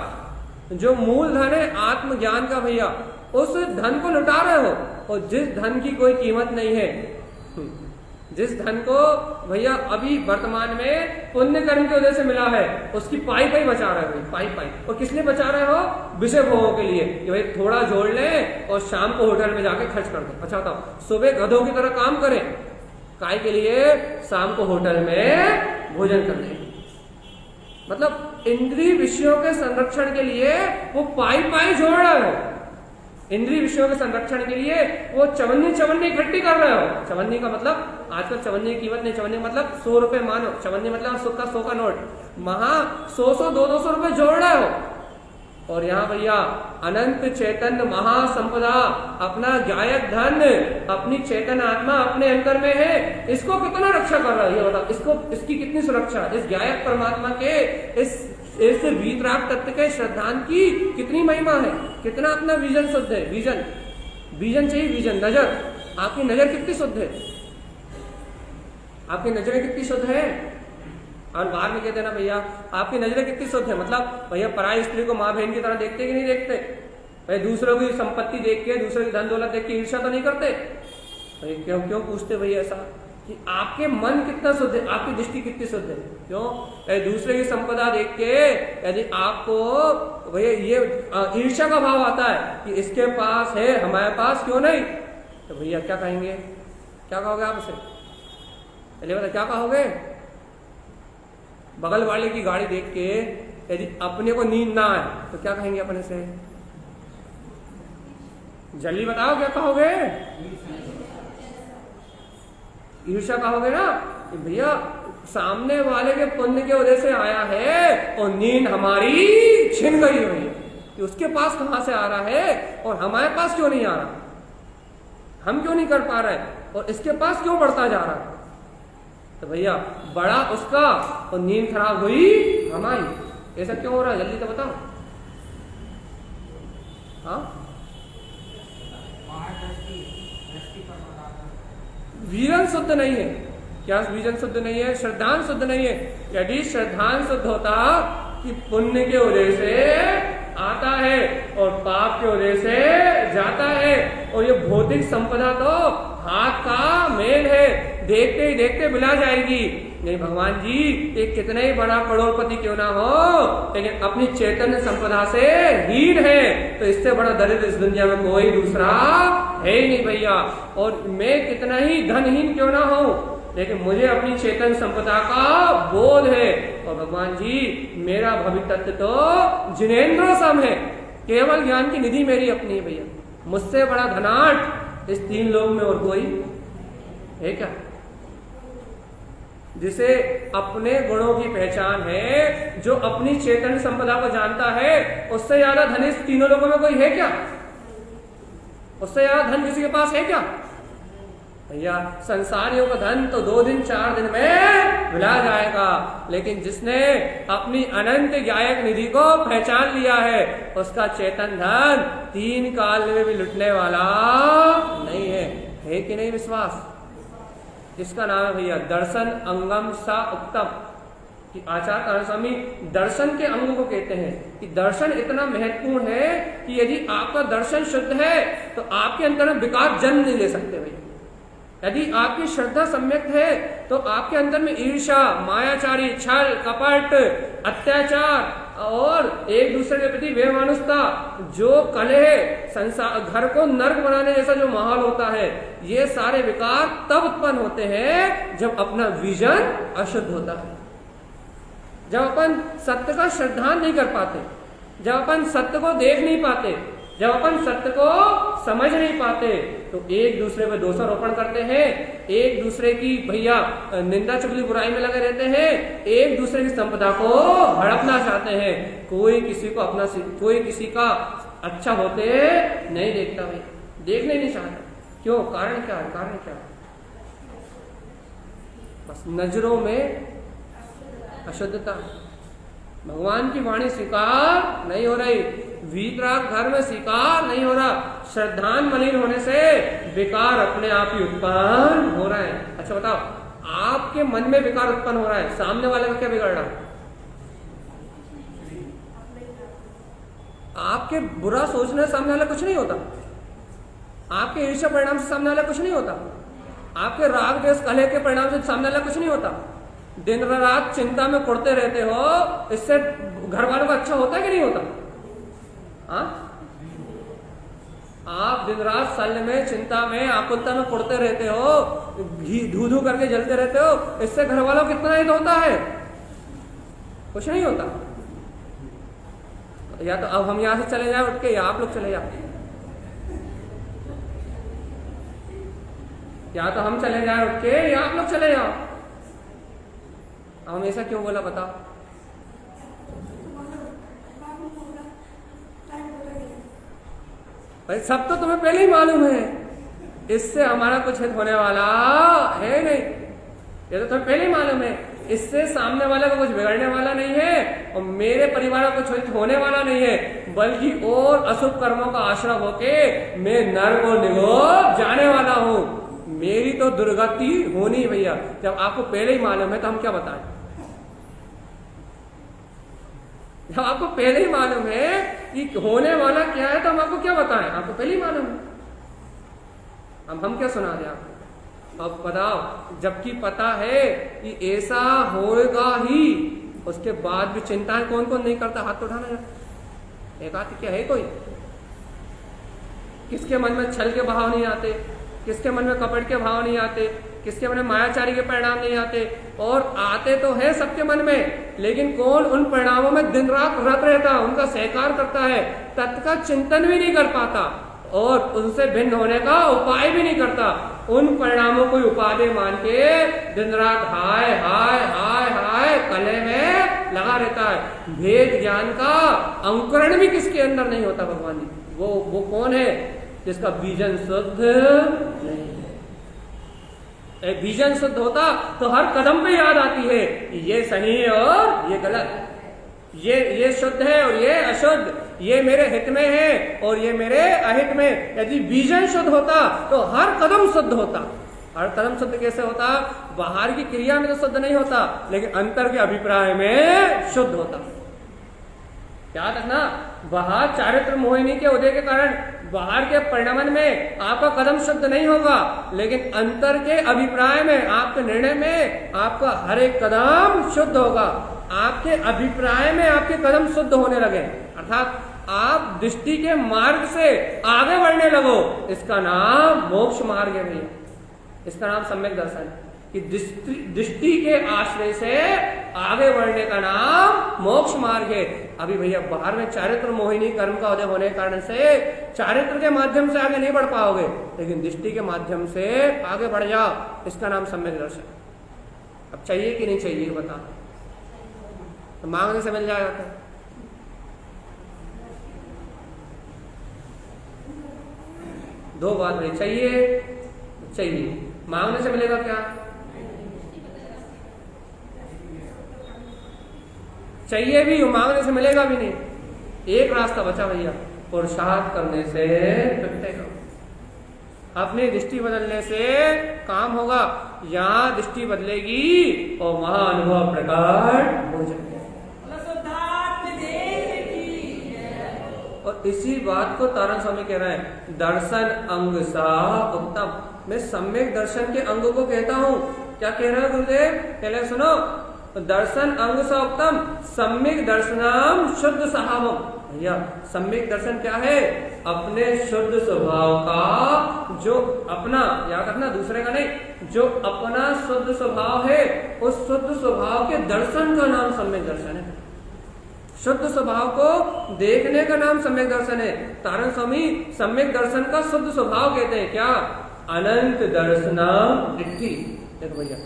जो मूल धन है आत्मज्ञान का भैया, उस धन को लुटा रहे हो, और जिस धन की कोई कीमत नहीं है, जिस धन को भैया अभी वर्तमान में पुण्य कर्म की वजह से मिला है, उसकी पाई बचा रहे हो, पाई। और किस लिए बचा रहे हो? विषय भोगों के लिए, कि भाई थोड़ा जोड़ लें और शाम को होटल में जाके खर्च कर दो। अच्छा बताओ, सुबह गधों की तरह काम करें, काय के लिए? शाम को होटल में भोजन करने, मतलब इंद्रिय विषयों के संरक्षण के लिए वो पाई जोड़ रहे हो। इंद्रिय विषयों के संरक्षण के लिए वो चवन्नी इकट्ठी कर रहे हो। चवन्नी का मतलब आजकल चवन्नी की कीमत नहीं, चवन्नी मतलब 100 रुपए मानो, चवन्नी मतलब 100 का नोट, वहां 100 200 रुपए जोड़ रहे हो। और यहाँ भैया अनंत चैतन्य महासंपदा, अपना ज्ञायक धन, अपनी चैतन्य आत्मा अपने अंतर में है, इसको कितना रक्षा कर रहा है ये बताओ? इसको, इसकी कितनी सुरक्षा, इस ज्ञायक परमात्मा के, इस वीतराग तत्व के श्रद्धान की कितनी महिमा है, कितना अपना विजन शुद्ध है। विजन चाहिए, विजन, नजर, आपकी नजर कितनी शुद्ध है, आपकी नजरें कितनी शुद्ध है? और बाहर में कहते ना भैया आपकी नजरें कितनी शुद्ध है, मतलब भैया पराई स्त्री को माँ बहन की तरह देखते कि नहीं देखते? भाई दूसरों की संपत्ति देख के, दूसरों की धन दौलत देख के ईर्ष्या तो नहीं करते? भाई क्यों पूछते भैया ऐसा, कि आपके मन कितना शुद्ध है, आपकी दृष्टि कितनी शुद्ध है? क्यों? दूसरे की संपदा देख के यदि आपको भैया ये ईर्ष्या का भाव आता है कि इसके पास है हमारे पास क्यों नहीं, तो भैया क्या कहेंगे, क्या कहोगे आप उसे? पहले बता क्या कहोगे? बगल वाले की गाड़ी देख के यदि अपने को नींद ना आए तो क्या कहेंगे अपने से? जल्दी बताओ क्या कहोगे? ईर्ष्या कहोगे ना, कि भैया सामने वाले के पुण्य के वजह से आया है और नींद हमारी छिन गई हुई है। कि उसके पास कहां से आ रहा है और हमारे पास क्यों नहीं आ रहा, हम क्यों नहीं कर पा रहे और इसके पास क्यों बढ़ता जा रहा है। तो भैया बड़ा उसका और नींद खराब हुई हमारी। ऐसा क्यों हो रहा है, जल्दी तो बताओ। हाँ, वीरन शुद्ध नहीं है। क्या वीरन शुद्ध नहीं है? श्रद्धान शुद्ध नहीं है। यदि श्रद्धान शुद्ध होता कि पुण्य के वजह से आता है और पाप के वजह से जाता है, और ये भौतिक संपदा तो हाथ का मेल है, देखते ही देखते मिला जाएगी। नहीं भगवान जी, ये कितना ही बड़ा करोड़पति क्यों ना हो, लेकिन अपनी चैतन्य संपदा से हीन है, तो इससे बड़ा दरिद्र इस दुनिया में कोई दूसरा है ही नहीं भैया। और मैं कितना ही धनहीन क्यों ना हो, लेकिन मुझे अपनी चेतन संपदा का बोध है। और भगवान जी, मेरा भविष्य तत्व तो जिनेंद्र सम है, केवल ज्ञान की निधि मेरी अपनी है भैया। मुझसे बड़ा धनाढ़ इस 3 लोक में और कोई है क्या? जिसे अपने गुणों की पहचान है, जो अपनी चेतन संपदा को जानता है, उससे ज्यादा धन इस 3 लोगों में कोई है क्या? उससे ज्यादा धन किसी के पास है क्या भैया? संसारियों का धन तो 2 दिन 4 दिन में भुला जाएगा, लेकिन जिसने अपनी अनंत ज्ञायक निधि को पहचान लिया है, उसका चेतन धन 3 काल में भी लुटने वाला नहीं है कि नहीं विश्वास? इसका नाम है भैया दर्शन अंगम सा उत्तम। कि आचार्य स्वामी दर्शन के अंग को कहते हैं कि दर्शन इतना महत्वपूर्ण है कि यदि आपका दर्शन शुद्ध है तो आपके अंदर में विकार जन्म नहीं ले सकते भैया। यदि आपकी श्रद्धा सम्यक है तो आपके अंदर में ईर्ष्या, मायाचारी, छल, कपट, अत्याचार और एक दूसरे के प्रति बेमानुसता, जो कलह, संसार, घर को नर्क बनाने जैसा जो माहौल होता है, ये सारे विकार तब उत्पन्न होते हैं जब अपना विजन अशुद्ध होता है, जब अपन सत्य का श्रद्धान नहीं कर पाते, जब अपन सत्य को देख नहीं पाते, जब अपन सत्य को समझ नहीं पाते, तो एक दूसरे पर दोषारोपण करते हैं, एक दूसरे की भैया निंदा चुगली बुराई में लगे रहते हैं, एक दूसरे की संपदा को हड़पना चाहते हैं। कोई किसी को अपना, कोई किसी का अच्छा होते नहीं देखता भाई, देखने नहीं चाहता। क्यों? कारण क्या है? कारण क्या है? बस नजरों में अशुद्धता, भगवान की वाणी स्वीकार नहीं हो रही, वीतराग घर में स्वीकार नहीं हो रहा, श्रद्धान मलिन होने से विकार अपने आप ही उत्पन्न हो रहा है। अच्छा बताओ, आपके मन में विकार उत्पन्न हो रहा है, सामने वाले का क्या बिगड़ रहा है? आपके बुरा सोचने से सामने वाला कुछ नहीं होता, आपके ईर्ष्या परिणाम से सामने वाला कुछ नहीं होता, आपके राग द्वेष कलह के परिणाम से सामने वाला कुछ नहीं होता। दिन रात चिंता में पड़ते रहते हो, इससे घर वालों का अच्छा होता है कि नहीं होता? हाँ, आप दिन रात शल्य में, चिंता में, आकुलता में पड़ते रहते हो, घी धू धू करके जलते रहते हो, इससे घर वालों को कितना हित होता है? कुछ नहीं होता। या तो अब हम यहां से चले जाए उठ के, या आप लोग चले जाओ, या तो हम चले जाए उठ के, या आप लोग चले जाओ। हमेशा क्यों बोला बताओ? भाई सब तो तुम्हें पहले ही मालूम है, इससे हमारा कुछ हित होने वाला है नहीं, ये तो तुम्हें पहले ही मालूम है, इससे सामने वाला को कुछ बिगड़ने वाला नहीं है और मेरे परिवार को कुछ हित होने वाला नहीं है, बल्कि और अशुभ कर्मों का आश्रय होके मैं नरक और निगोर जाने वाला हूं। मेरी तो दुर्गति होनी भैया। जब आपको पहले ही मालूम है तो हम क्या बताएं? जब आपको पहले ही मालूम है कि होने वाला क्या है तो हम आपको क्या बताएं? आपको पहले ही मालूम है, अब हम क्या सुना दें आपको? अब बताओ, जबकि पता है कि ऐसा होगा ही, उसके बाद भी चिंताएं कौन कौन नहीं करता? हाथ तो उठाना यार, एक हाथ क्या है कोई? किसके मन में छल के भाव नहीं आते? किसके मन में कपट के भाव नहीं आते? किसके मन में मायाचारी के परिणाम नहीं आते? और आते तो है सबके मन में, लेकिन कौन उन परिणामों में दिन रात रत रहता, उनका सहकार करता है, तत्व का चिंतन भी नहीं कर पाता। और उनसे भिन्न होने का उपाय भी नहीं करता। उन परिणामों को उपादेय मान के दिन रात हाय हाय हाय हाय कलह में लगा रहता है। भेद ज्ञान का अंकुरण भी किसके अंदर नहीं होता भगवान जी। वो कौन है? जिसका बीजन शुद्ध नहीं है। बीजन शुद्ध होता तो हर कदम पे याद आती है ये सही है और ये गलत, ये शुद्ध है और ये अशुद्ध, ये मेरे हित में है और ये मेरे अहित में। यदि बीजन शुद्ध होता तो हर कदम शुद्ध होता। हर कदम शुद्ध कैसे होता? बाहर की क्रिया में तो शुद्ध नहीं होता, लेकिन अंतर के अभिप्राय में शुद्ध होता। याद रखना, बाहर चारित्र मोहिनी के उदय के कारण बाहर के परिणमन में आपका कदम शुद्ध नहीं होगा, लेकिन अंतर के अभिप्राय में, आपके निर्णय में आपका हर एक कदम शुद्ध होगा। आपके अभिप्राय में आपके कदम शुद्ध होने लगे, अर्थात आप दृष्टि के मार्ग से आगे बढ़ने लगो। इसका नाम मोक्ष मार्ग है भैया, इसका नाम सम्यक दर्शन है। कि दृष्टि के आश्रय से आगे बढ़ने का नाम मोक्ष मार्ग है। अभी भैया बाहर में चारित्र मोहिनी कर्म का उदय होने के कारण से चारित्र के माध्यम से आगे नहीं बढ़ पाओगे, लेकिन दृष्टि के माध्यम से आगे बढ़ जाओ, इसका नाम सम्यक दर्शन। अब चाहिए कि नहीं चाहिए बता, तो मांगने से मिल जाएगा क्या? दो बात भाई, चाहिए मांगने से मिलेगा क्या? चाहिए भी मांगने से मिलेगा भी नहीं। एक रास्ता बचा भैया, पुरुषार्थ करने से मिलेगा। अपनी दृष्टि बदलने से काम होगा। यहाँ दृष्टि बदलेगी और वहां अनुभव प्रकट हो जाएगा। और इसी बात को तारण स्वामी कह रहे हैं, दर्शन अंग सा उत्तम। मैं सम्यक दर्शन के अंग को कहता हूँ। क्या कह रहे हैं गुरुदेव? पहले सुनो, दर्शन अंग सा उत्तम सम्यक दर्शनम शुद्ध स्वभावम। भैया सम्यक दर्शन क्या है? अपने शुद्ध स्वभाव का, जो अपना, याद रखना दूसरे का नहीं, जो अपना शुद्ध स्वभाव है उस शुद्ध स्वभाव के दर्शन का नाम सम्यक दर्शन है। शुद्ध स्वभाव को देखने का नाम सम्यक दर्शन है। तारण स्वामी सम्यक दर्शन का शुद्ध स्वभाव कहते हैं क्या? अनंत दर्शनम दृष्टि। देखो भैया,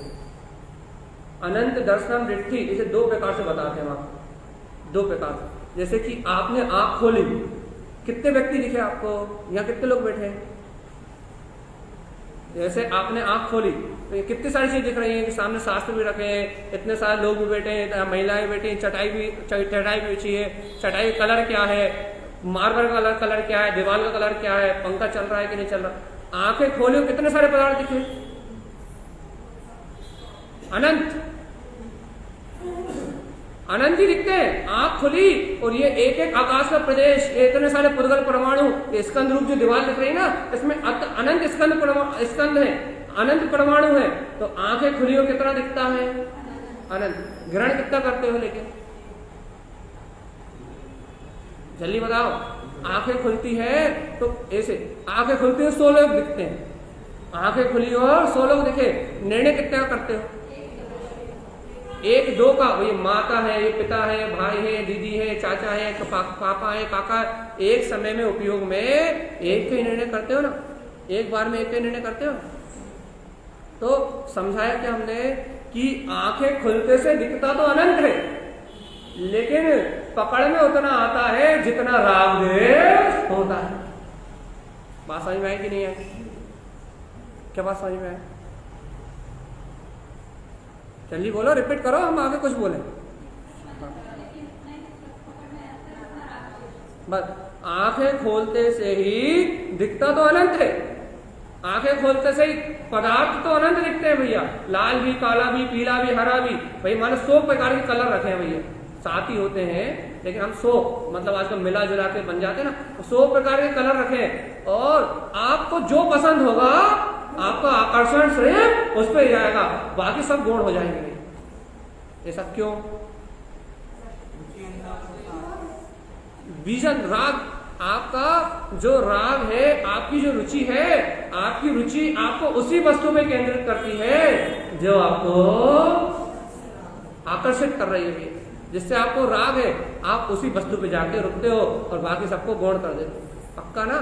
अनंत दर्शनम दृष्टि इसे दो प्रकार से बताते हैं वहां, दो प्रकार से। जैसे कि आपने आंख खोली, कितने व्यक्ति दिखे आपको? यहाँ कितने लोग बैठे हैं? जैसे आपने आंख खोली तो कितनी सारी चीज दिख रही है कि सामने शास्त्र भी रखे हैं, इतने सारे लोग भी बैठे हैं, महिलाएं बैठी हैं, चटाई भी बिछी है। चटाई का कलर क्या है? मार्बल का कलर क्या है? दीवार का कलर क्या है? पंखा चल रहा है कि नहीं चल रहा? आंखें खोली, कितने सारे पदार्थ दिखे? अनंत ही दिखते हैं। आंख खुली और ये एक एक आकाश का प्रदेश, इतने सारे पुद्गल परमाणु, स्कंद रूप जो दीवार दिख रही है ना, इसमें अनंत स्कंद है, अनंत परमाणु है। तो आंखें खुली हो कितना दिखता है? अनंत। ग्रहण कितना करते हो? लेकिन जल्दी बताओ। आंखें खुलती है तो ऐसे, आंखें खुलती है 100 लोग दिखते हैं। आंखें खुली और 100 लोग दिखे, निर्णय कितने करते हो? एक दो का। ये माता है, ये पिता है, भाई है, दीदी है, चाचा है, पापा है, काका। एक समय में उपयोग में एक का ही निर्णय करते हो ना, एक बार में एक का निर्णय करते हो। तो समझाया क्या हमने कि आंखें खुलते से दिखता तो अनंत है, लेकिन पकड़ में उतना आता है जितना राग देश होता है। बात समझ में आई कि नहीं आई? क्या बात समझ में आई? जल्दी बोलो, रिपीट करो, हम आगे कुछ बोले। बस आंखें खोलते से ही दिखता तो अनंत है। आंखें खोलते से ही पदार्थ तो अनंत दिखते हैं भैया, लाल भी, काला भी, पीला भी, हरा भी। भाई मानो 100 प्रकार के कलर रखे हैं भैया, साथ ही होते हैं, लेकिन हम 100 मतलब आजकल मिला जुला के बन जाते हैं ना, 100 प्रकार के कलर रखे हैं। और आपको जो पसंद होगा, आपका आकर्षण सिर्फ उस पर ही जाएगा, बाकी सब गुण हो जाएंगे। ऐसा क्यों? बीजन राग, आपका जो राग है, आपकी जो रुचि है, आपकी रुचि आपको उसी वस्तु में केंद्रित करती है जो आपको आकर्षित कर रही है। जिससे आपको राग है, आप उसी वस्तु पे जाके रुकते हो और बाकी सबको गौण कर देते हो। पक्का ना?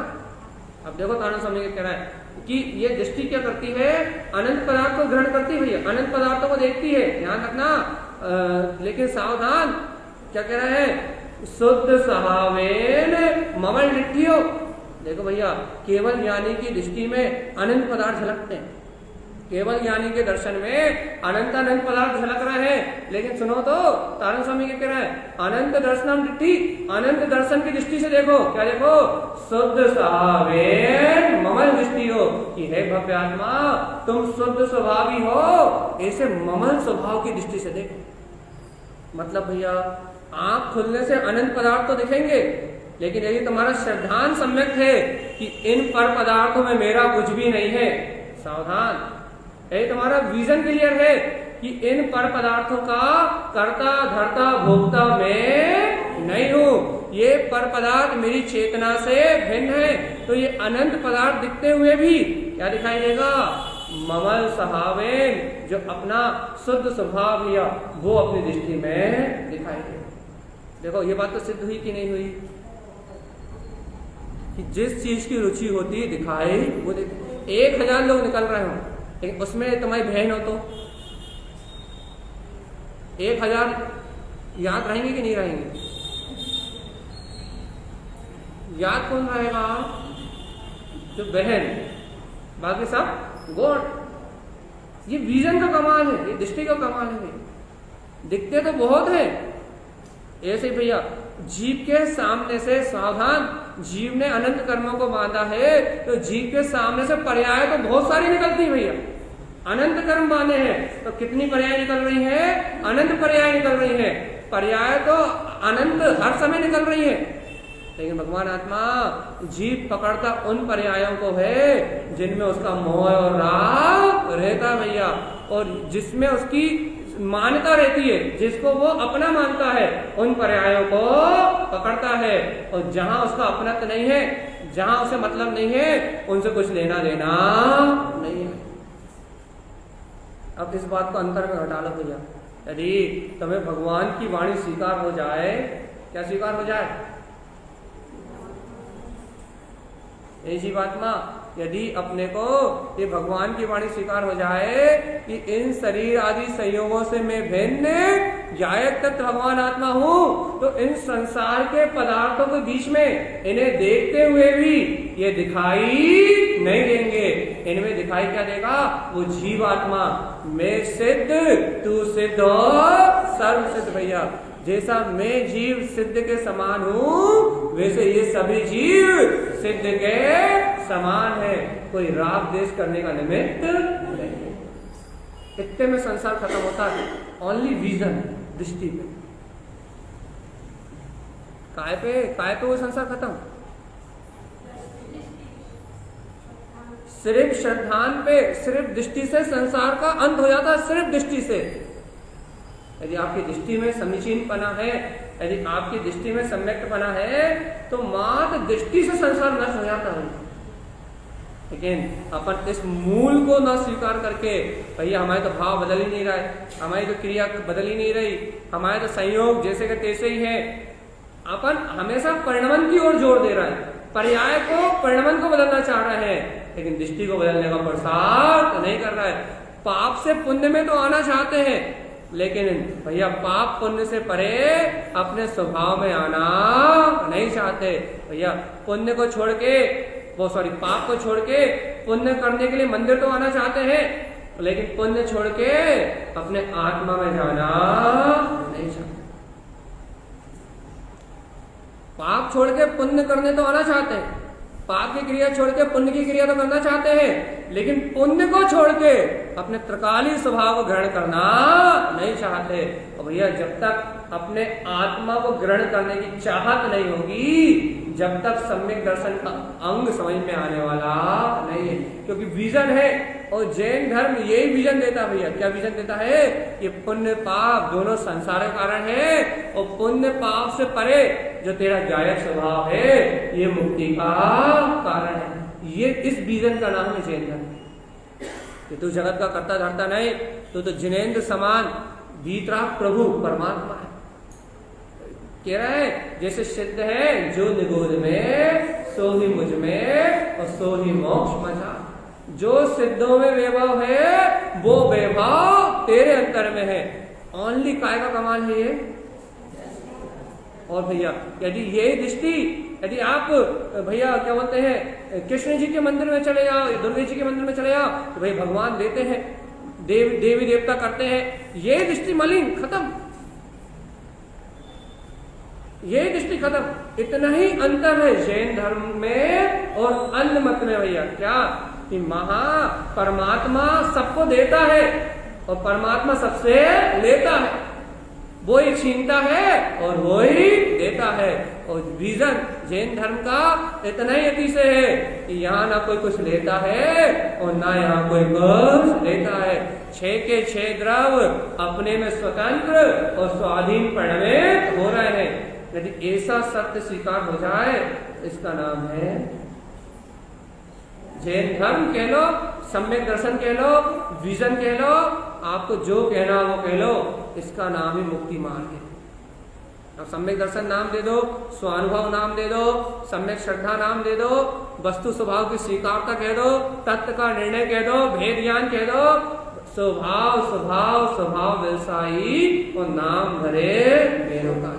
अब देखो तारण स्वामी कह रहा है कि ये दृष्टि क्या करती है, अनंत पदार्थ को ग्रहण करती है, अनंत पदार्थों को देखती है, ध्यान रखना। लेकिन सावधान, क्या कह रहा है, शुद्ध स्वभावेन ममल डिट्ठियो। देखो भैया, केवल ज्ञानी की दृष्टि में अनंत पदार्थ झलकते हैं, केवल ज्ञानी के दर्शन में अनंत अनंत पदार्थ झलक रहे हैं। लेकिन सुनो तो तारण स्वामी क्या कह रहा है, अनंत दर्शनम दृष्टि, अनंत दर्शन की दृष्टि से देखो। क्या देखो, शुद्ध स्वभावेन ममल दृष्टि हो, कि हे भव्य आत्मा तुम शुद्ध स्वभावी हो, ऐसे ममल स्वभाव की दृष्टि से देखो। मतलब भैया आंख खुलने से अनंत पदार्थ तो दिखेंगे, लेकिन यदि तुम्हारा श्रद्धान सम्यक है कि इन पर पदार्थों में मेरा कुछ भी नहीं है, सावधान, यदि तुम्हारा विजन क्लियर है कि इन पर पदार्थों का कर्ता धर्ता भोक्ता मैं नहीं हूं, ये पर पदार्थ मेरी चेतना से भिन्न है, तो ये अनंत पदार्थ दिखते हुए भी क्या दिखाई देगा, ममल स्वभावेन, जो अपना शुद्ध स्वभाव लिया वो अपनी दृष्टि में दिखाई देगा। देखो ये बात तो सिद्ध हुई कि नहीं हुई, कि जिस चीज की रुचि होती है दिखाई वो 1000 लोग निकल रहे हो, लेकिन उसमें तुम्हारी बहन हो तो 1000 याद रहेंगे कि नहीं रहेंगे? याद कौन रहेगा? जो बहन, बाकी सब गॉड। ये विजन का कमाल है, ये दृष्टि का कमाल है। दिखते तो बहुत है ऐसे ही भैया, जीव के सामने से, सावधान, जीव ने अनंत कर्मों को बांधा है तो जीव के सामने से पर्याय तो बहुत सारी निकलती है भैया। अनंत कर्म बांधे हैं तो कितनी पर्याय निकल रही है, अनंत पर्याय निकल रही है। पर्याय तो अनंत हर समय निकल रही है, लेकिन भगवान आत्मा जीव पकड़ता उन पर्यायों को है जिनमें उसका मोह और राग रहता भैया, और जिसमें उसकी मान्यता रहती है, जिसको वो अपना मानता है, उन पर्यायों को पकड़ता है। और जहां उसका अपनत्व नहीं है, जहां उसे मतलब नहीं है, उनसे कुछ लेना देना नहीं है। अब इस बात को अंतर में हटा लो भैया। यदि तुम्हें भगवान की वाणी स्वीकार हो जाए, क्या स्वीकार हो जाए? ये जीवात्मा, यदि अपने को ये भगवान की वाणी स्वीकार हो जाए कि इन शरीर आदि संयोगों से मैं भिन्न जायक तत्व भगवान आत्मा हूं, तो इन संसार के पदार्थों के बीच में इन्हें देखते हुए भी ये दिखाई नहीं देंगे। इनमें दिखाई क्या देगा? वो जीवात्मा, मैं सिद्ध तू सिद्ध और सर्व सिद्ध भैया। जैसा मैं जीव सिद्ध के समान हूं, वैसे ये सभी जीव सिद्ध के समान है। कोई राग देश करने का निमित्त नहीं। इतने में संसार खत्म होता है, ओनली विजन, दृष्टि पे। काय पे वो संसार खत्म? सिर्फ श्रद्धान पे, सिर्फ दृष्टि से संसार का अंत हो जाता है, सिर्फ दृष्टि से। यदि आपकी दृष्टि में समीचीनपना है, यदि आपकी दृष्टि में सम्यक्तपना है, तो मात्र दृष्टि से संसार नष्ट हो जाता है। लेकिन अपन इस मूल को न स्वीकार करके, भैया हमारे तो भाव बदल ही नहीं रहा है, हमारी तो क्रिया बदल ही नहीं रही, हमारे तो संयोग जैसे के तैसे ही है। अपन हमेशा परिणमन की ओर जोर दे रहा है, पर्याय को, परिणमन को बदलना चाह रहे हैं, लेकिन दृष्टि को बदलने का प्रसार नहीं कर रहा है। पाप से पुण्य में तो आना चाहते हैं, लेकिन भैया पाप पुण्य से परे अपने स्वभाव में आना नहीं चाहते। भैया पुण्य को छोड़ के, पाप को छोड़ के पुण्य करने के लिए मंदिर तो आना चाहते हैं, लेकिन पुण्य छोड़ के अपने आत्मा में जाना नहीं चाहते। पाप छोड़ के पुण्य करने तो आना चाहते हैं, पाप की क्रिया छोड़ के पुण्य की क्रिया तो करना चाहते हैं, लेकिन पुण्य को छोड़ के अपने त्रिकाली स्वभाव को ग्रहण करना नहीं चाहते। और भैया जब तक अपने आत्मा को ग्रहण करने की चाहत नहीं होगी, जब तक सम्यक दर्शन का अंग समझ में आने वाला नहीं है। क्योंकि विजन है, और जैन धर्म यही विजन देता है भैया। क्या विजन देता है? ये पुण्य पाप दोनों संसार का कारण है, और पुण्य पाप से परे जो तेरा जायक स्वभाव है, ये मुक्ति का कारण है। ये इस विजन का नाम है जैन धर्म। कि तू जगत का कर्ता धर्ता नहीं, तो जिनेंद्र समान वीतराग प्रभु परमात्मा है। कह रहा है जैसे सिद्ध है जो निगोद में सो ही मुझ में और सो ही मोक्ष मजा। जो सिद्धों में वैभव है वो वैभव तेरे अंतर में है। ओनली काय का कमाल है ये। और भैया यदि यही दृष्टि, यदि आप भैया क्या बोलते हैं कृष्ण जी के मंदिर में चले जाओ, दुर्गा जी के मंदिर में चले जाओ, तो भाई भगवान देते हैं, देवी देवता करते हैं, ये दृष्टि मलिन, खत्म, ये दृष्टि खत्म। इतना ही अंतर है जैन धर्म में और अन्य मत में भैया, क्या कि महा परमात्मा सबको देता है और परमात्मा सबसे लेता है, वो ही छीनता है और वो ही देता है। और रीजन जैन धर्म का इतना ही अतिशय है कि यहाँ ना कोई कुछ लेता है और ना यहाँ कोई कुछ लेता है। 6 के 6 द्रव अपने में स्वतंत्र और स्वाधीन परिणमित हो रहे हैं। यदि ऐसा सत्य स्वीकार हो जाए, इसका नाम है जैन धर्म कह लो, सम्यक दर्शन कह लो, विजन कह लो, आपको जो कहना वो कह लो, इसका नाम ही मुक्ति मार्ग है। अब सम्यक दर्शन नाम दे दो, स्वानुभव नाम दे दो, सम्यक श्रद्धा नाम दे दो, वस्तु स्वभाव की स्वीकारता कह दो, तत्व का निर्णय कह दो, भेद ज्ञान कह दो, स्वभाव स्वभाव स्वभाव व्यवसायी और नाम भरे बेरोका।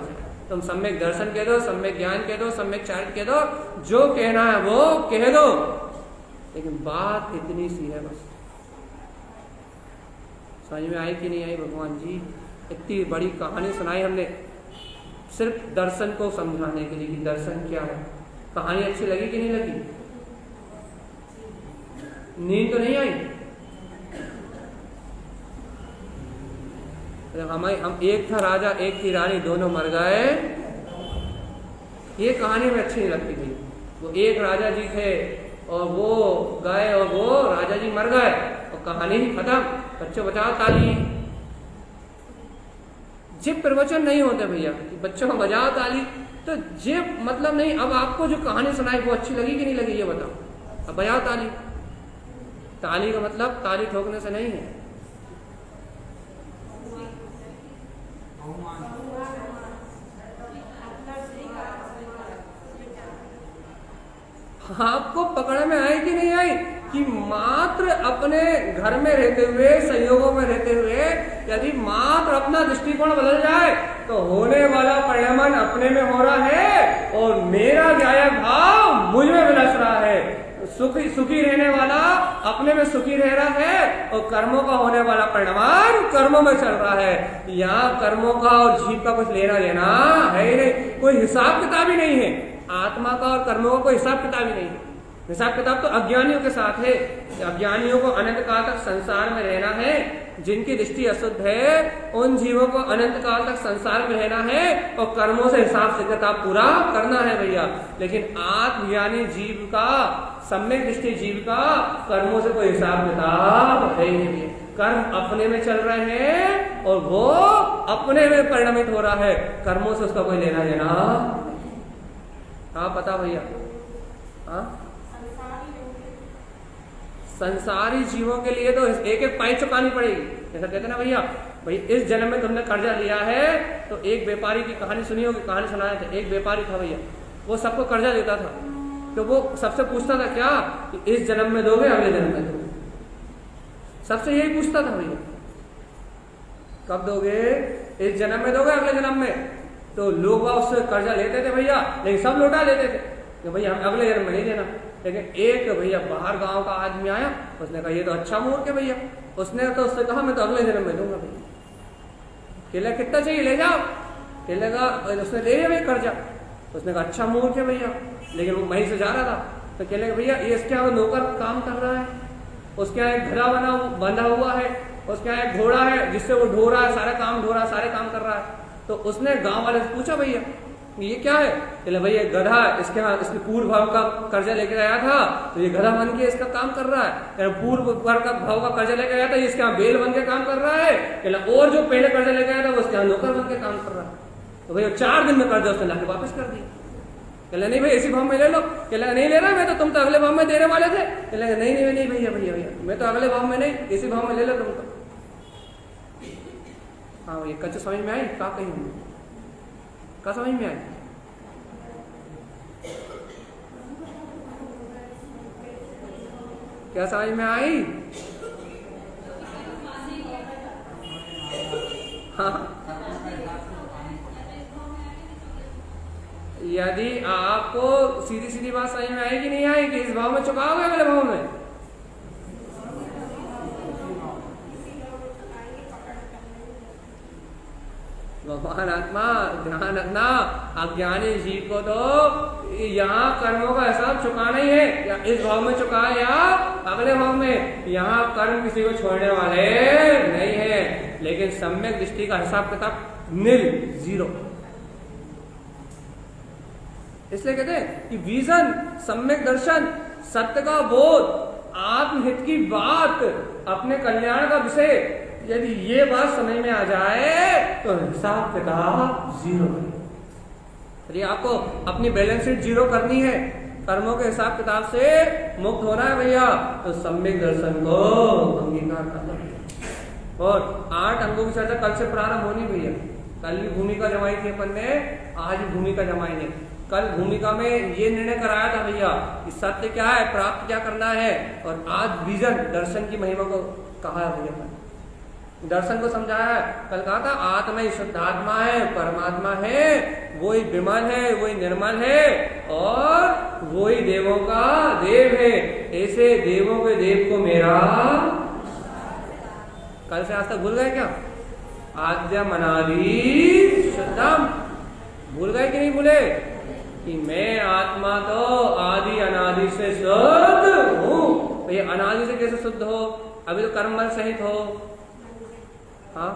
तुम सम्यक दर्शन कह दो, सम्यक ज्ञान कह दो, सम्यक चारित्र कह दो, जो कहना है वो कह दो, लेकिन बात इतनी सी है बस। समझ में आई कि नहीं आई भगवान जी? इतनी बड़ी कहानी सुनाई हमने सिर्फ दर्शन को समझाने के लिए कि दर्शन क्या है। कहानी अच्छी लगी कि नहीं लगी? नींद तो नहीं आई? हम एक था राजा, एक थी रानी, दोनों मर गए, ये कहानी में अच्छी नहीं लगती थी। वो एक राजा जी थे और वो गए और वो राजा जी मर गए और कहानी ही खत्म। बच्चों बजाओ ताली। जिप प्रवचन नहीं होते भैया कि बच्चों को बजाओ ताली, तो जिप मतलब नहीं। अब आपको जो कहानी सुनाई वो अच्छी लगी कि नहीं लगी ये बताओ, अब बजाओ ताली। ताली का मतलब ताली ठोकने से नहीं है। आपको पकड़ में आई कि नहीं आई कि मात्र अपने घर में रहते हुए, संयोगों में रहते हुए यदि मात्र अपना दृष्टिकोण बदल जाए तो होने वाला परिणाम अपने में हो रहा है और मेरा गायक भाव मुझ में विलस रहा है। सुखी रहने वाला अपने में सुखी रह रहा है और कर्मों का होने वाला परिणाम कर्मों में चल रहा है। यहाँ कर्मों का और जीव का कुछ लेना देना है ही नहीं, कोई हिसाब किताब ही नहीं है। आत्मा का और कर्मों का कोई हिसाब किताब ही नहीं। हिसाब किताब तो अज्ञानियों के साथ है। अज्ञानियों को अनंत काल तक संसार में रहना है, जिनकी दृष्टि अशुद्ध है उन जीवों को अनंत काल तक संसार में रहना है और कर्मों से हिसाब से किताब पूरा करना है भैया। लेकिन आत्मज्ञानी जीव का, सम्यक दृष्टि जीव का कर्मों से कोई हिसाब किताब है ही नहीं। कर्म अपने में चल रहे हैं और वो अपने में परिणमित हो रहा है, कर्मों से उसका कोई लेना देना। हाँ पता भैया? हाँ, संसारी जीवों के लिए तो एक एक पाई चुकानी पड़ेगी। जैसा कहते ना भैया, भाई इस जन्म में तुमने कर्जा लिया है, तो एक व्यापारी की कहानी सुनी होगी, कहानी सुनाया था। एक व्यापारी था भैया, वो सबको कर्जा देता था, तो वो सबसे पूछता था क्या कि इस जन्म में दोगे अगले जन्म में दोगे, सबसे यही पूछता था भैया, कब दोगे, इस जन्म में दोगे अगले जन्म में। तो लोग उससे कर्जा लेते थे भैया, लेकिन सब लौटा लेते थे कि भैया हम अगले जन्म में नहीं देना। लेकिन एक भैया बाहर गांव का आदमी आया, उसने कहा ये तो अच्छा मूर्ख है भैया। उसने तो उससे कहा मैं तो अगले जन्म में दूंगा भैया। कहला कितना चाहिए ले जाओ। कहलेगा उसने ले लिया भैया कर्जा। उसने कहा अच्छा मूर्ख है भैया, लेकिन वो वहीं से जा रहा था। तो कहलेगा भैया ये इसके यहाँ नौकर काम कर रहा है, उसके यहाँ एक घड़ा बंधा हुआ है, उसके यहाँ एक घोड़ा है जिससे वो ढो रहा है, सारे काम ढो रहा है, सारे काम कर रहा है। तो उसने गांव वाले से पूछा भैया ये क्या है? कहले भैया गधा, इसके यहाँ इसके पूर्व भाव का कर्जा लेके आया था, तो ये गधा बन के इसका काम कर रहा है। पूर्व भाव का कर्जा लेके आया था, इसके यहाँ बेल बन के काम कर रहा है। कहला और जो पहले कर्जा लेके आया था वो इसके यहाँ नौकर बन के काम कर रहा है। तो भैया 4 दिन में कर्जा उसने लाके वापस कर दिया। कहला नहीं भाई इसी भाव में ले लो। कहला नहीं ले रहा मैं, तो तुम तो अगले भाव में देने वाले थे। कहला नहीं नहीं नहीं भैया भैया भैया मैं तो अगले भाव में नहीं, इसी भाव में ले लो तुम तो। हाँ ये कच्चे समझ में आई? क्या कहीं का समझ में आई? क्या समझ में आई? हाँ, यदि आपको सीधी सीधी बात समझ में आई कि नहीं आई कि इस भाव में चुकाओगे अगले भाव में? भगवान आत्मा ध्यान रखना, अज्ञानी जीव को तो यहाँ कर्मों का हिसाब चुकाना ही है, या इस भाव में चुका या अगले भाव में। यहाँ कर्म किसी को छोड़ने वाले नहीं है, लेकिन सम्यक दृष्टि का हिसाब किताब नील, जीरो। इसलिए कहते हैं कि विजन, सम्यक दर्शन, सत्य का बोध, आत्महित की बात, अपने कल्याण का विषय, यदि ये बात समझ में आ जाए तो हिसाब किताब जीरो है। यदि आपको अपनी बैलेंस शीट जीरो करनी है, कर्मों के हिसाब किताब से मुक्त होना है भैया, तो सम्यक दर्शन को अंगीकार करना। और 8 अंगों की चर्चा कल से प्रारंभ होनी भैया। कल भी भूमिका जमाई थी अपन ने, आज भी भूमिका जमाएंगे। कल भूमिका में ये निर्णय कराया था भैया कि सत्य क्या है, प्राप्त क्या करना है, और आज विजन, दर्शन की महिमा को कहा है भैया। दर्शन को समझाया। कल कहा था आत्मा ही शुद्ध आत्मा है, परमात्मा है, वही विमल है, वही निर्मल है, और वही देवों का देव है। ऐसे देवों के देव को मेरा, कल से आज तक भूल गए क्या? आद्यम अनादि शुद्धम, भूल गए कि नहीं भूले? कि मैं आत्मा तो आदि अनादि से शुद्ध हूं। ये अनादि से कैसे शुद्ध हो? अभी तो कर्मबल सहित हो। हाँ,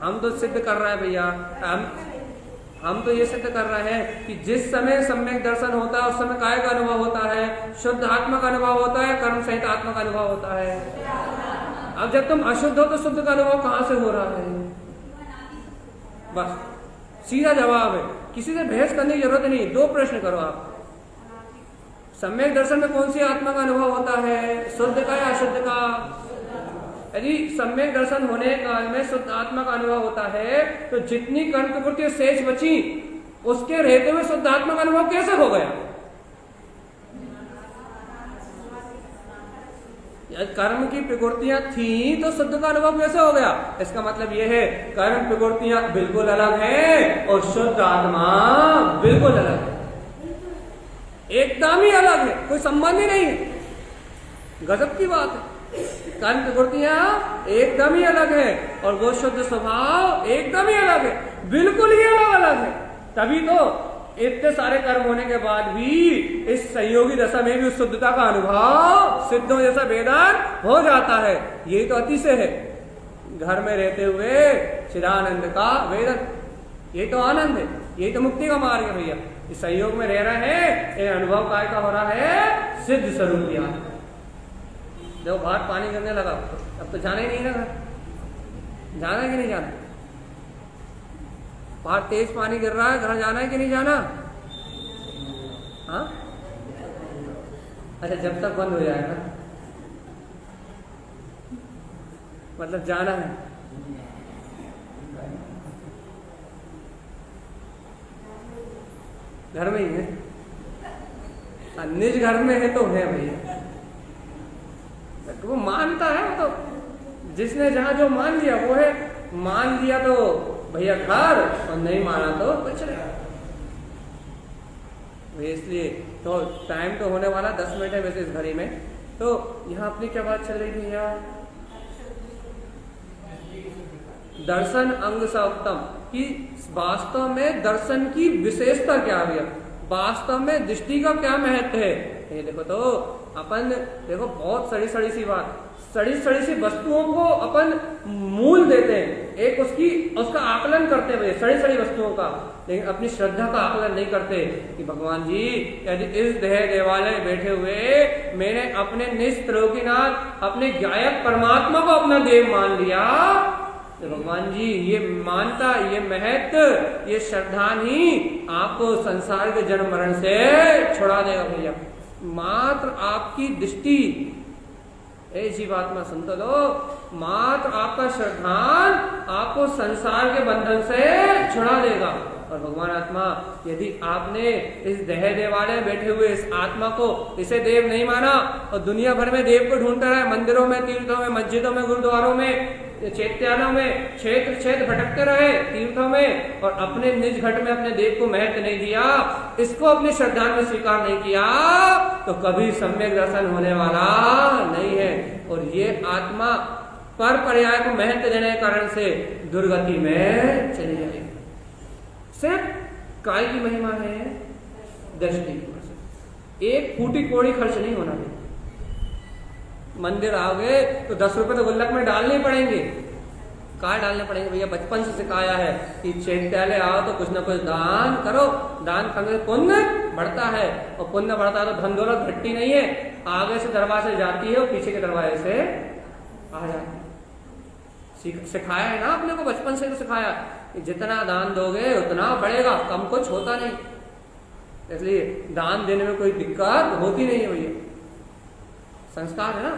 हम तो सिद्ध कर रहे हैं भैया, हम तो ये सिद्ध कर रहे हैं कि जिस समय सम्यक दर्शन होता है उस समय काय का अनुभव होता है, शुद्ध आत्मा का अनुभव होता है, कर्म सहित आत्मा का अनुभव होता है। अब जब तुम अशुद्ध हो तो शुद्ध का अनुभव कहां से हो रहा है? बस सीधा जवाब है, किसी से बहस करने की जरूरत नहीं। 2 प्रश्न करो आप। सम्यक दर्शन में कौन सी आत्मा का अनुभव होता है, शुद्ध का या अशुद्ध का? यदि सम्यक दर्शन होने काल में शुद्ध आत्मा का अनुभव होता है, तो जितनी कर्म प्रवृत्ति शेष बची उसके रहते हुए शुद्ध आत्मा का अनुभव कैसे हो गया? कर्म की प्रवृत्तियां थी तो शुद्ध का अनुभव कैसे हो गया? इसका मतलब यह है कर्म प्रवृत्तियां बिल्कुल अलग है और शुद्ध आत्मा बिल्कुल अलग है, एकदम ही अलग है, कोई संबंध ही नहीं है। गजब की बात है। कर्म प्रवृत्तियां एकदम ही अलग है और वो शुद्ध स्वभाव एकदम ही अलग है, बिल्कुल ही अलग अलग है। तभी तो इतने सारे कर्म होने के बाद भी इस संयोगी दशा में भी उस शुद्धता का अनुभव सिद्धों जैसा वेदन हो जाता है। यही तो अतिशय है, घर में रहते हुए चिदानंद का वेदन, यही तो आनंद है, यही तो मुक्ति का मार्ग है भैया। इस संयोग में रह रहे हैं, ये अनुभव काय का हो रहा है? सिद्ध स्वरूप ज्ञान। जब बाहर पानी गिरने लगा अब तो जाना ही नहीं ना, जाना है कि नहीं जाना? बाहर तेज पानी गिर रहा है, घर जाना है कि नहीं जाना? हाँ, अच्छा, जब तक बंद हो जाएगा मतलब जाना है। घर में ही है, निज घर में है तो है भैया, वो मानता है। वो तो जिसने जहां जो मान लिया वो है, मान लिया तो भैया घर, और नहीं माना तो कुछ नहीं। इसलिए तो टाइम तो होने वाला 10 मिनट है वैसे इस घड़ी में। तो यहाँ अपनी क्या बात चल रही थी भैया? दर्शन अंग सा उत्तम, कि वास्तव में दर्शन की विशेषता क्या है भैया, वास्तव में दृष्टि का क्या महत्व है। ये देखो तो अपन देखो बहुत सड़ी सड़ी सी बात, सड़ी सड़ी सी वस्तुओं को अपन मूल देते हैं, एक उसका आकलन करते हैं सड़ी सड़ी वस्तुओं का, लेकिन अपनी श्रद्धा का आकलन नहीं करते कि भगवान जी यदि इस देह देवालय में बैठे हुए मैंने अपने निस्त्रोकीनाथ अपने गायक परमात्मा को अपना देव मान लिया, तो भगवान जी ये मानता, ये महत्व, ये श्रद्धा ही आपको संसार के जन्म मरण से छुड़ा देगा भैया। मात्र आपकी दृष्टि, ऐसी बात में सुन तो लो, मात्र आपका श्रद्धान आपको संसार के बंधन से छुड़ा देगा। और भगवान आत्मा, यदि आपने इस देह वाले बैठे हुए इस आत्मा को, इसे देव नहीं माना और दुनिया भर में देव को ढूंढता रहे, मंदिरों में, तीर्थों में, मस्जिदों में, गुरुद्वारों में, चैत्यालयों में क्षेत्र क्षेत्र भटकते रहे तीर्थों में, और अपने निज घट में अपने देव को महत्व नहीं दिया, इसको अपनी श्रद्धा में स्वीकार नहीं किया, तो कभी सम्यक दर्शन होने वाला नहीं है। और ये आत्मा पर पर्याय को महत्व देने के कारण से दुर्गति में चली जाएगी। सिर्फ काय की महिमा है, दृष्टि की, एक फूटी कोड़ी खर्च नहीं होना है। मंदिर आओगे तो 10 रुपए तो गुल्लक में डालने पड़ेंगे। क्या डालने पड़ेंगे भैया? बचपन से सिखाया है कि चैत्यालय आओ तो कुछ ना कुछ दान करो, दान करने से पुण्य बढ़ता है, और पुण्य बढ़ता है तो धन दौलत घटती नहीं है, आगे से दरवाजे जाती है और पीछे के दरवाजे से आ जाती है। सिखाया है ना आपने को, बचपन से तो सिखाया कि जितना दान दोगे उतना बढ़ेगा, कम कुछ होता नहीं, इसलिए दान देने में कोई दिक्कत होती नहीं है भैया। संस्कार है ना,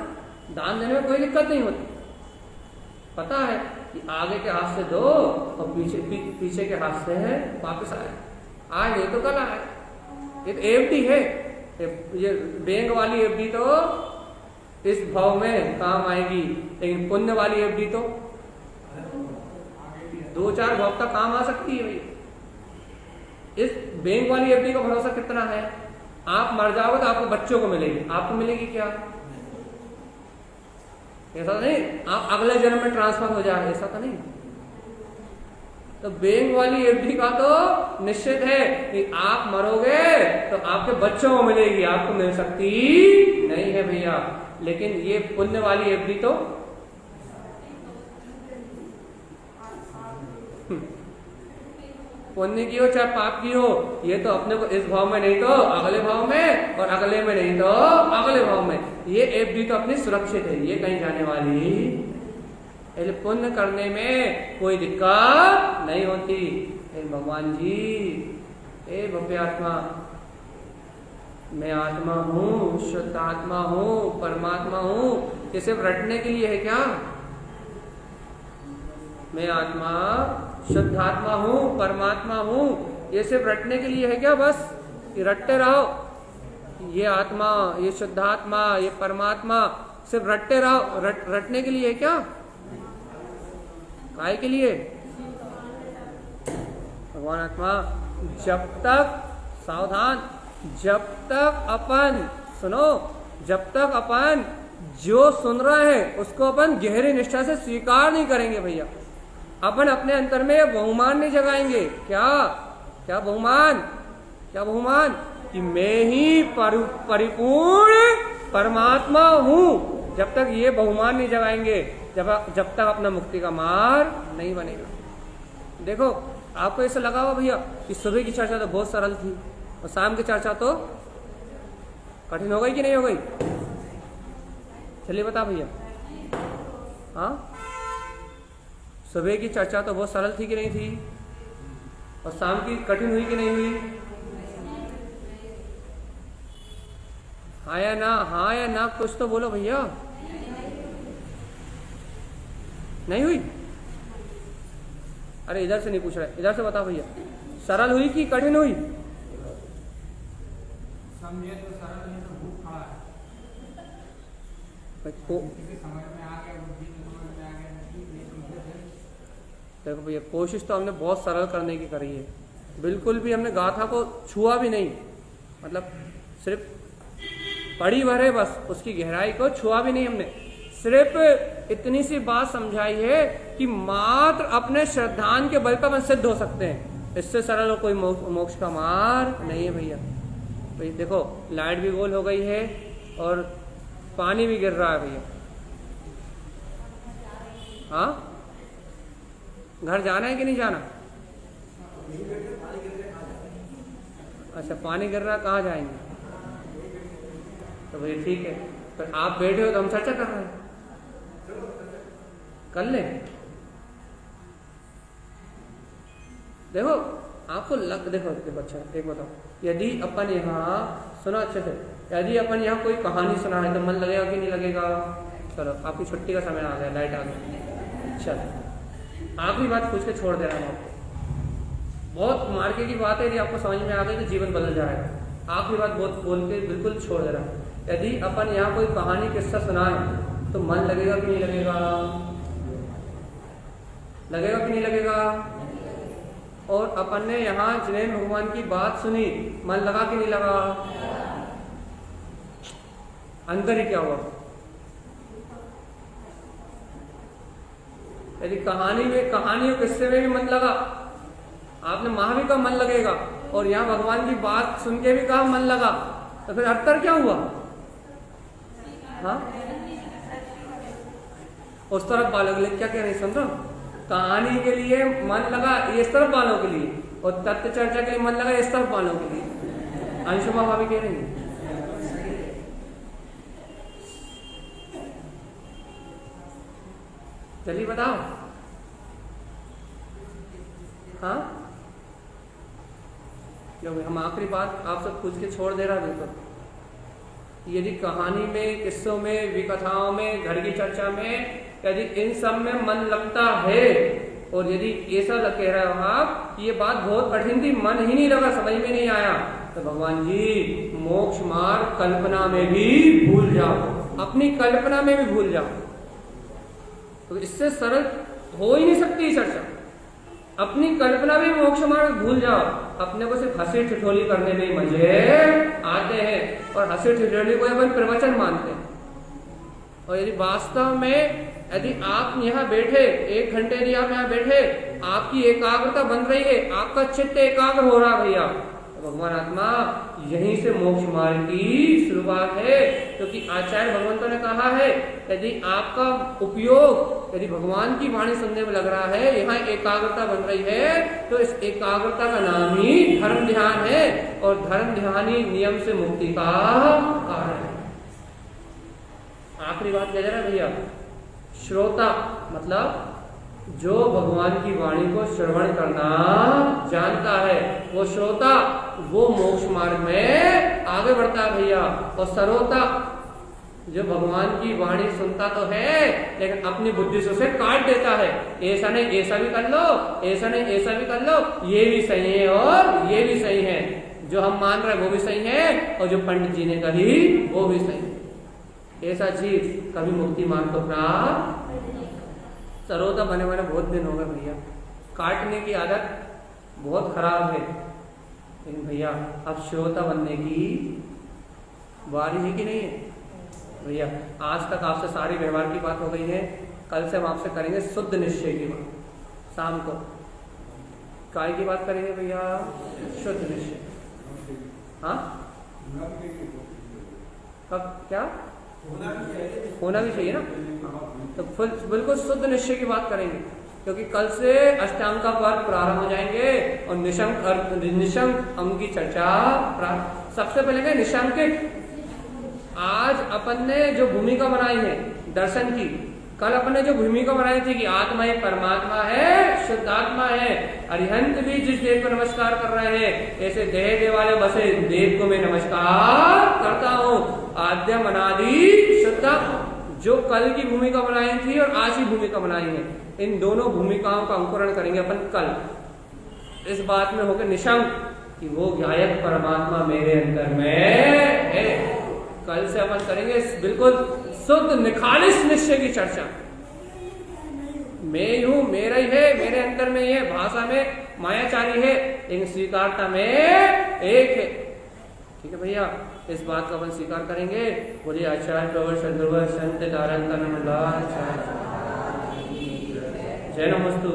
दान देने में कोई दिक्कत नहीं होती। पता है कि आगे के हाथ से दो और पीछे के हाथ से वापस आए, आज नहीं तो कल आए। ये तो एफडी है, ये बैंक वाली एफडी तो इस भाव में काम आएगी, लेकिन पुण्य वाली एफडी तो 2-4 भाव का काम आ सकती है भैया। इस बैंक वाली एफडी का भरोसा कितना है? आप मर जाओगे तो आपको बच्चों को मिलेगी, आपको मिलेगी क्या? ऐसा तो नहीं आप अगले जन्म में ट्रांसफर हो जाए, ऐसा तो नहीं। तो बैंक वाली एफडी का तो निश्चित है कि आप मरोगे तो आपके बच्चों को मिलेगी, आपको मिल सकती नहीं है भैया। लेकिन ये पुण्य वाली एफडी तो पुण्य की हो चाहे पाप की हो, ये तो अपने को इस भाव में नहीं तो अगले भाव में, और अगले में नहीं तो अगले भाव में। ये एफडी तो अपनी सुरक्षित है, ये कहीं जाने वाली। पुण्य करने में कोई दिक्कत नहीं होती। भगवान जी, ए भव्य आत्मा, मैं आत्मा हूँ, शुद्ध आत्मा हूँ, परमात्मा हूँ, ये सिर्फ रटने के लिए है क्या? मैं आत्मा शुद्ध आत्मा हूँ, परमात्मा हूँ, ये सिर्फ रटने के लिए है क्या? बस ये रटते रहो, ये आत्मा, ये शुद्ध आत्मा, ये परमात्मा, सिर्फ रटते रहो। रटने के लिए है क्या? काय के लिए? भगवान आत्मा, जब तक सावधान, जब तक अपन सुनो, जब तक अपन जो सुन रहे हैं उसको अपन गहरी निष्ठा से स्वीकार नहीं करेंगे भैया, अपन अपने अंतर में बहुमान नहीं जगाएंगे। क्या क्या बहुमान? क्या बहुमान? कि मैं ही परिपूर्ण परमात्मा हूँ। जब तक ये बहुमान नहीं जगाएंगे, जब तक अपना मुक्ति का मार्ग नहीं बनेगा। देखो, आपको ऐसा लगा होगा भैया कि सुबह की चर्चा तो बहुत सरल थी और शाम की चर्चा तो कठिन हो गई कि नहीं हो गई? चलिए बता भैया। हाँ, सुबह की चर्चा तो बहुत सरल थी कि नहीं थी, और शाम की कठिन हुई कि नहीं हुई? हाँ या ना, हाँ या ना, कुछ तो बोलो भैया। नहीं हुई? अरे इधर से नहीं पूछ रहा, इधर से बता भैया, सरल हुई कि कठिन हुई? समझे तो सरल, नहीं तो भूख खड़ा है। समझ में आ गया, देखो भैया, कोशिश तो हमने बहुत सरल करने की करी है, बिल्कुल भी हमने गाथा को छुआ भी नहीं, मतलब सिर्फ पढ़ी भरे, बस उसकी गहराई को छुआ भी नहीं हमने। सिर्फ इतनी सी बात समझाई है कि मात्र अपने श्रद्धान के बल पर सिद्ध हो सकते हैं, इससे सरल कोई मोक्ष का मार्ग नहीं है भैया। भैया देखो, लाइट भी गोल हो गई है और पानी भी गिर रहा है भैया। हाँ, घर जाना है कि नहीं जाना? अच्छा, पानी गिर रहा, कहाँ जाएंगे? तो भैया ठीक है, पर आप बैठे हो तो हम चर्चा कर रहे हैं, कर ले। देखो आपको देखो अच्छा एक बताओ, यदि अपन यहाँ सुनो अच्छे से, यदि अपन यहाँ कोई कहानी सुना है तो मन लगेगा कि नहीं लगेगा? चलो, आपकी छुट्टी का समय आ गया, लाइट आ गई। चलो, आखिरी बात पूछ के छोड़ दे रहा हूँ आपको। बहुत मार्के की बात है, यदि आपको समझ में आ गई तो जीवन बदल जाएगा। आखिरी बात बहुत बोल के बिल्कुल छोड़ दे रहा। यदि अपन यहाँ कोई कहानी किस्सा सुनाए तो मन लगेगा कि नहीं लगेगा? लगेगा कि नहीं लगेगा? और अपन ने यहाँ जिनेन्द्र भगवान की बात सुनी, मन लगा कि नहीं लगा? अंदर ही क्या हुआ? यदि कहानी और किस्से में भी मन लगा, आपने महावीर का मन लगेगा, और यहाँ भगवान की बात सुन के भी कहा मन लगा, तो फिर अंतर क्या हुआ? हाँ, उस तरफ वालों के लिए क्या कह रही सुन रहा? कहानी के लिए मन लगा इस तरफ वालों के लिए, और तत्व चर्चा के लिए मन लगा इस तरफ वालों के लिए। अंशुमा भाभी कह रही है चलिए बताओ। हाँ, क्योंकि हम आखिरी बात आप सब पूछ के छोड़ दे रहा है। बिल्कुल, यदि कहानी में, किस्सों में, विकथाओं में, घर की चर्चा में, यदि इन सब में मन लगता है, और यदि ऐसा कह रहे हो आप, ये बात बहुत कठिन थी, मन ही नहीं लगा, समझ में नहीं आया, तो भगवान जी मोक्ष मार्ग कल्पना में भी भूल जाओ, अपनी कल्पना में भी भूल जाओ। तो इससे सरल हो ही नहीं सकती चर्चा। अपनी कल्पना में मोक्ष मार्ग भूल जाओ। अपने को सिर्फ हंसी ठिठोली करने में मजे आते हैं, और हंसी ठिठोली को अपन प्रवचन मानते हैं। और यदि वास्तव में यदि आप यहाँ बैठे 1 घंटे, यदि आप यहाँ बैठे, आपकी एकाग्रता बन रही है, आपका चित्त एकाग्र हो रहा भैया, तो भगवान आत्मा यहीं से मोक्ष मार्ग की शुरुआत है। क्योंकि आचार्य भगवंतों ने कहा है, यदि आपका उपयोग यदि भगवान की वाणी सुनने में लग रहा है, यहाँ एकाग्रता बन रही है, तो इस एकाग्रता का नाम ही धर्म ध्यान है, और धर्म ध्यान ही नियम से मुक्ति का कारण है। आखिरी बात कह रहा है भैया, श्रोता मतलब जो भगवान की वाणी को श्रवण करना जानता है, वो श्रोता, वो मोक्ष मार्ग में आगे बढ़ता है भैया। और सरोता जो भगवान की वाणी सुनता तो है, लेकिन अपनी बुद्धि से उसे काट देता है। ऐसा नहीं ऐसा भी कर लो, ऐसा नहीं ऐसा भी कर लो, ये भी सही है और ये भी सही है, जो हम मान रहे हैं वो भी सही है, और जो पंडित जी ने कही वो भी सही है। ऐसा चीज कभी मुक्ति मार्ग को प्राप्त। सरोता बने बने बहुत दिन हो गए भैया, काटने की आदत बहुत खराब है, लेकिन भैया अब श्रोता बनने की बारी है कि नहीं है भैया? आज तक आपसे सारी व्यवहार की बात हो गई है, कल से हम आपसे करेंगे शुद्ध निश्चय की बात। शाम को काय की बात करेंगे भैया? शुद्ध निश्चय। हाँ, कब क्या होना भी चाहिए ना, तो बिल्कुल शुद्ध निश्चय की बात करेंगे, क्योंकि कल से अष्टांग का पर्व प्रारंभ हो जाएंगे, और निशंक अंग की चर्चा प्रारंभ। सबसे पहले निशंकित, आज अपन ने जो भूमिका बनाई है दर्शन की, कल अपन ने जो भूमिका बनाई थी कि आत्मा ही परमात्मा है, शुद्ध आत्मा है, अरिहंत भी जिस देव को नमस्कार कर रहे हैं, ऐसे देह देव वाले बसे देव को मैं नमस्कार करता हूँ। आद्यम अनादि शुद्ध, जो कल की भूमिका बनाई थी और आज की भूमिका बनाई है, इन दोनों भूमिकाओं का अंकुरण करेंगे अपन कल। इस बात में होकर निशंक कि वो गायक परमात्मा मेरे अंदर में है। कल से अपन करेंगे बिल्कुल शुद्ध निखालिस निश्चय की चर्चा। मैं हूं, मेरा ही है, मेरे अंदर में ही है, भाषा में मायाचारी है, लेकिन स्वीकारता में एक है। ठीक है भैया, इस बात को अपन स्वीकार करेंगे। बोलिए आचार्य प्रवर सदगुरु संत दारन का नमः जय नमस्तु।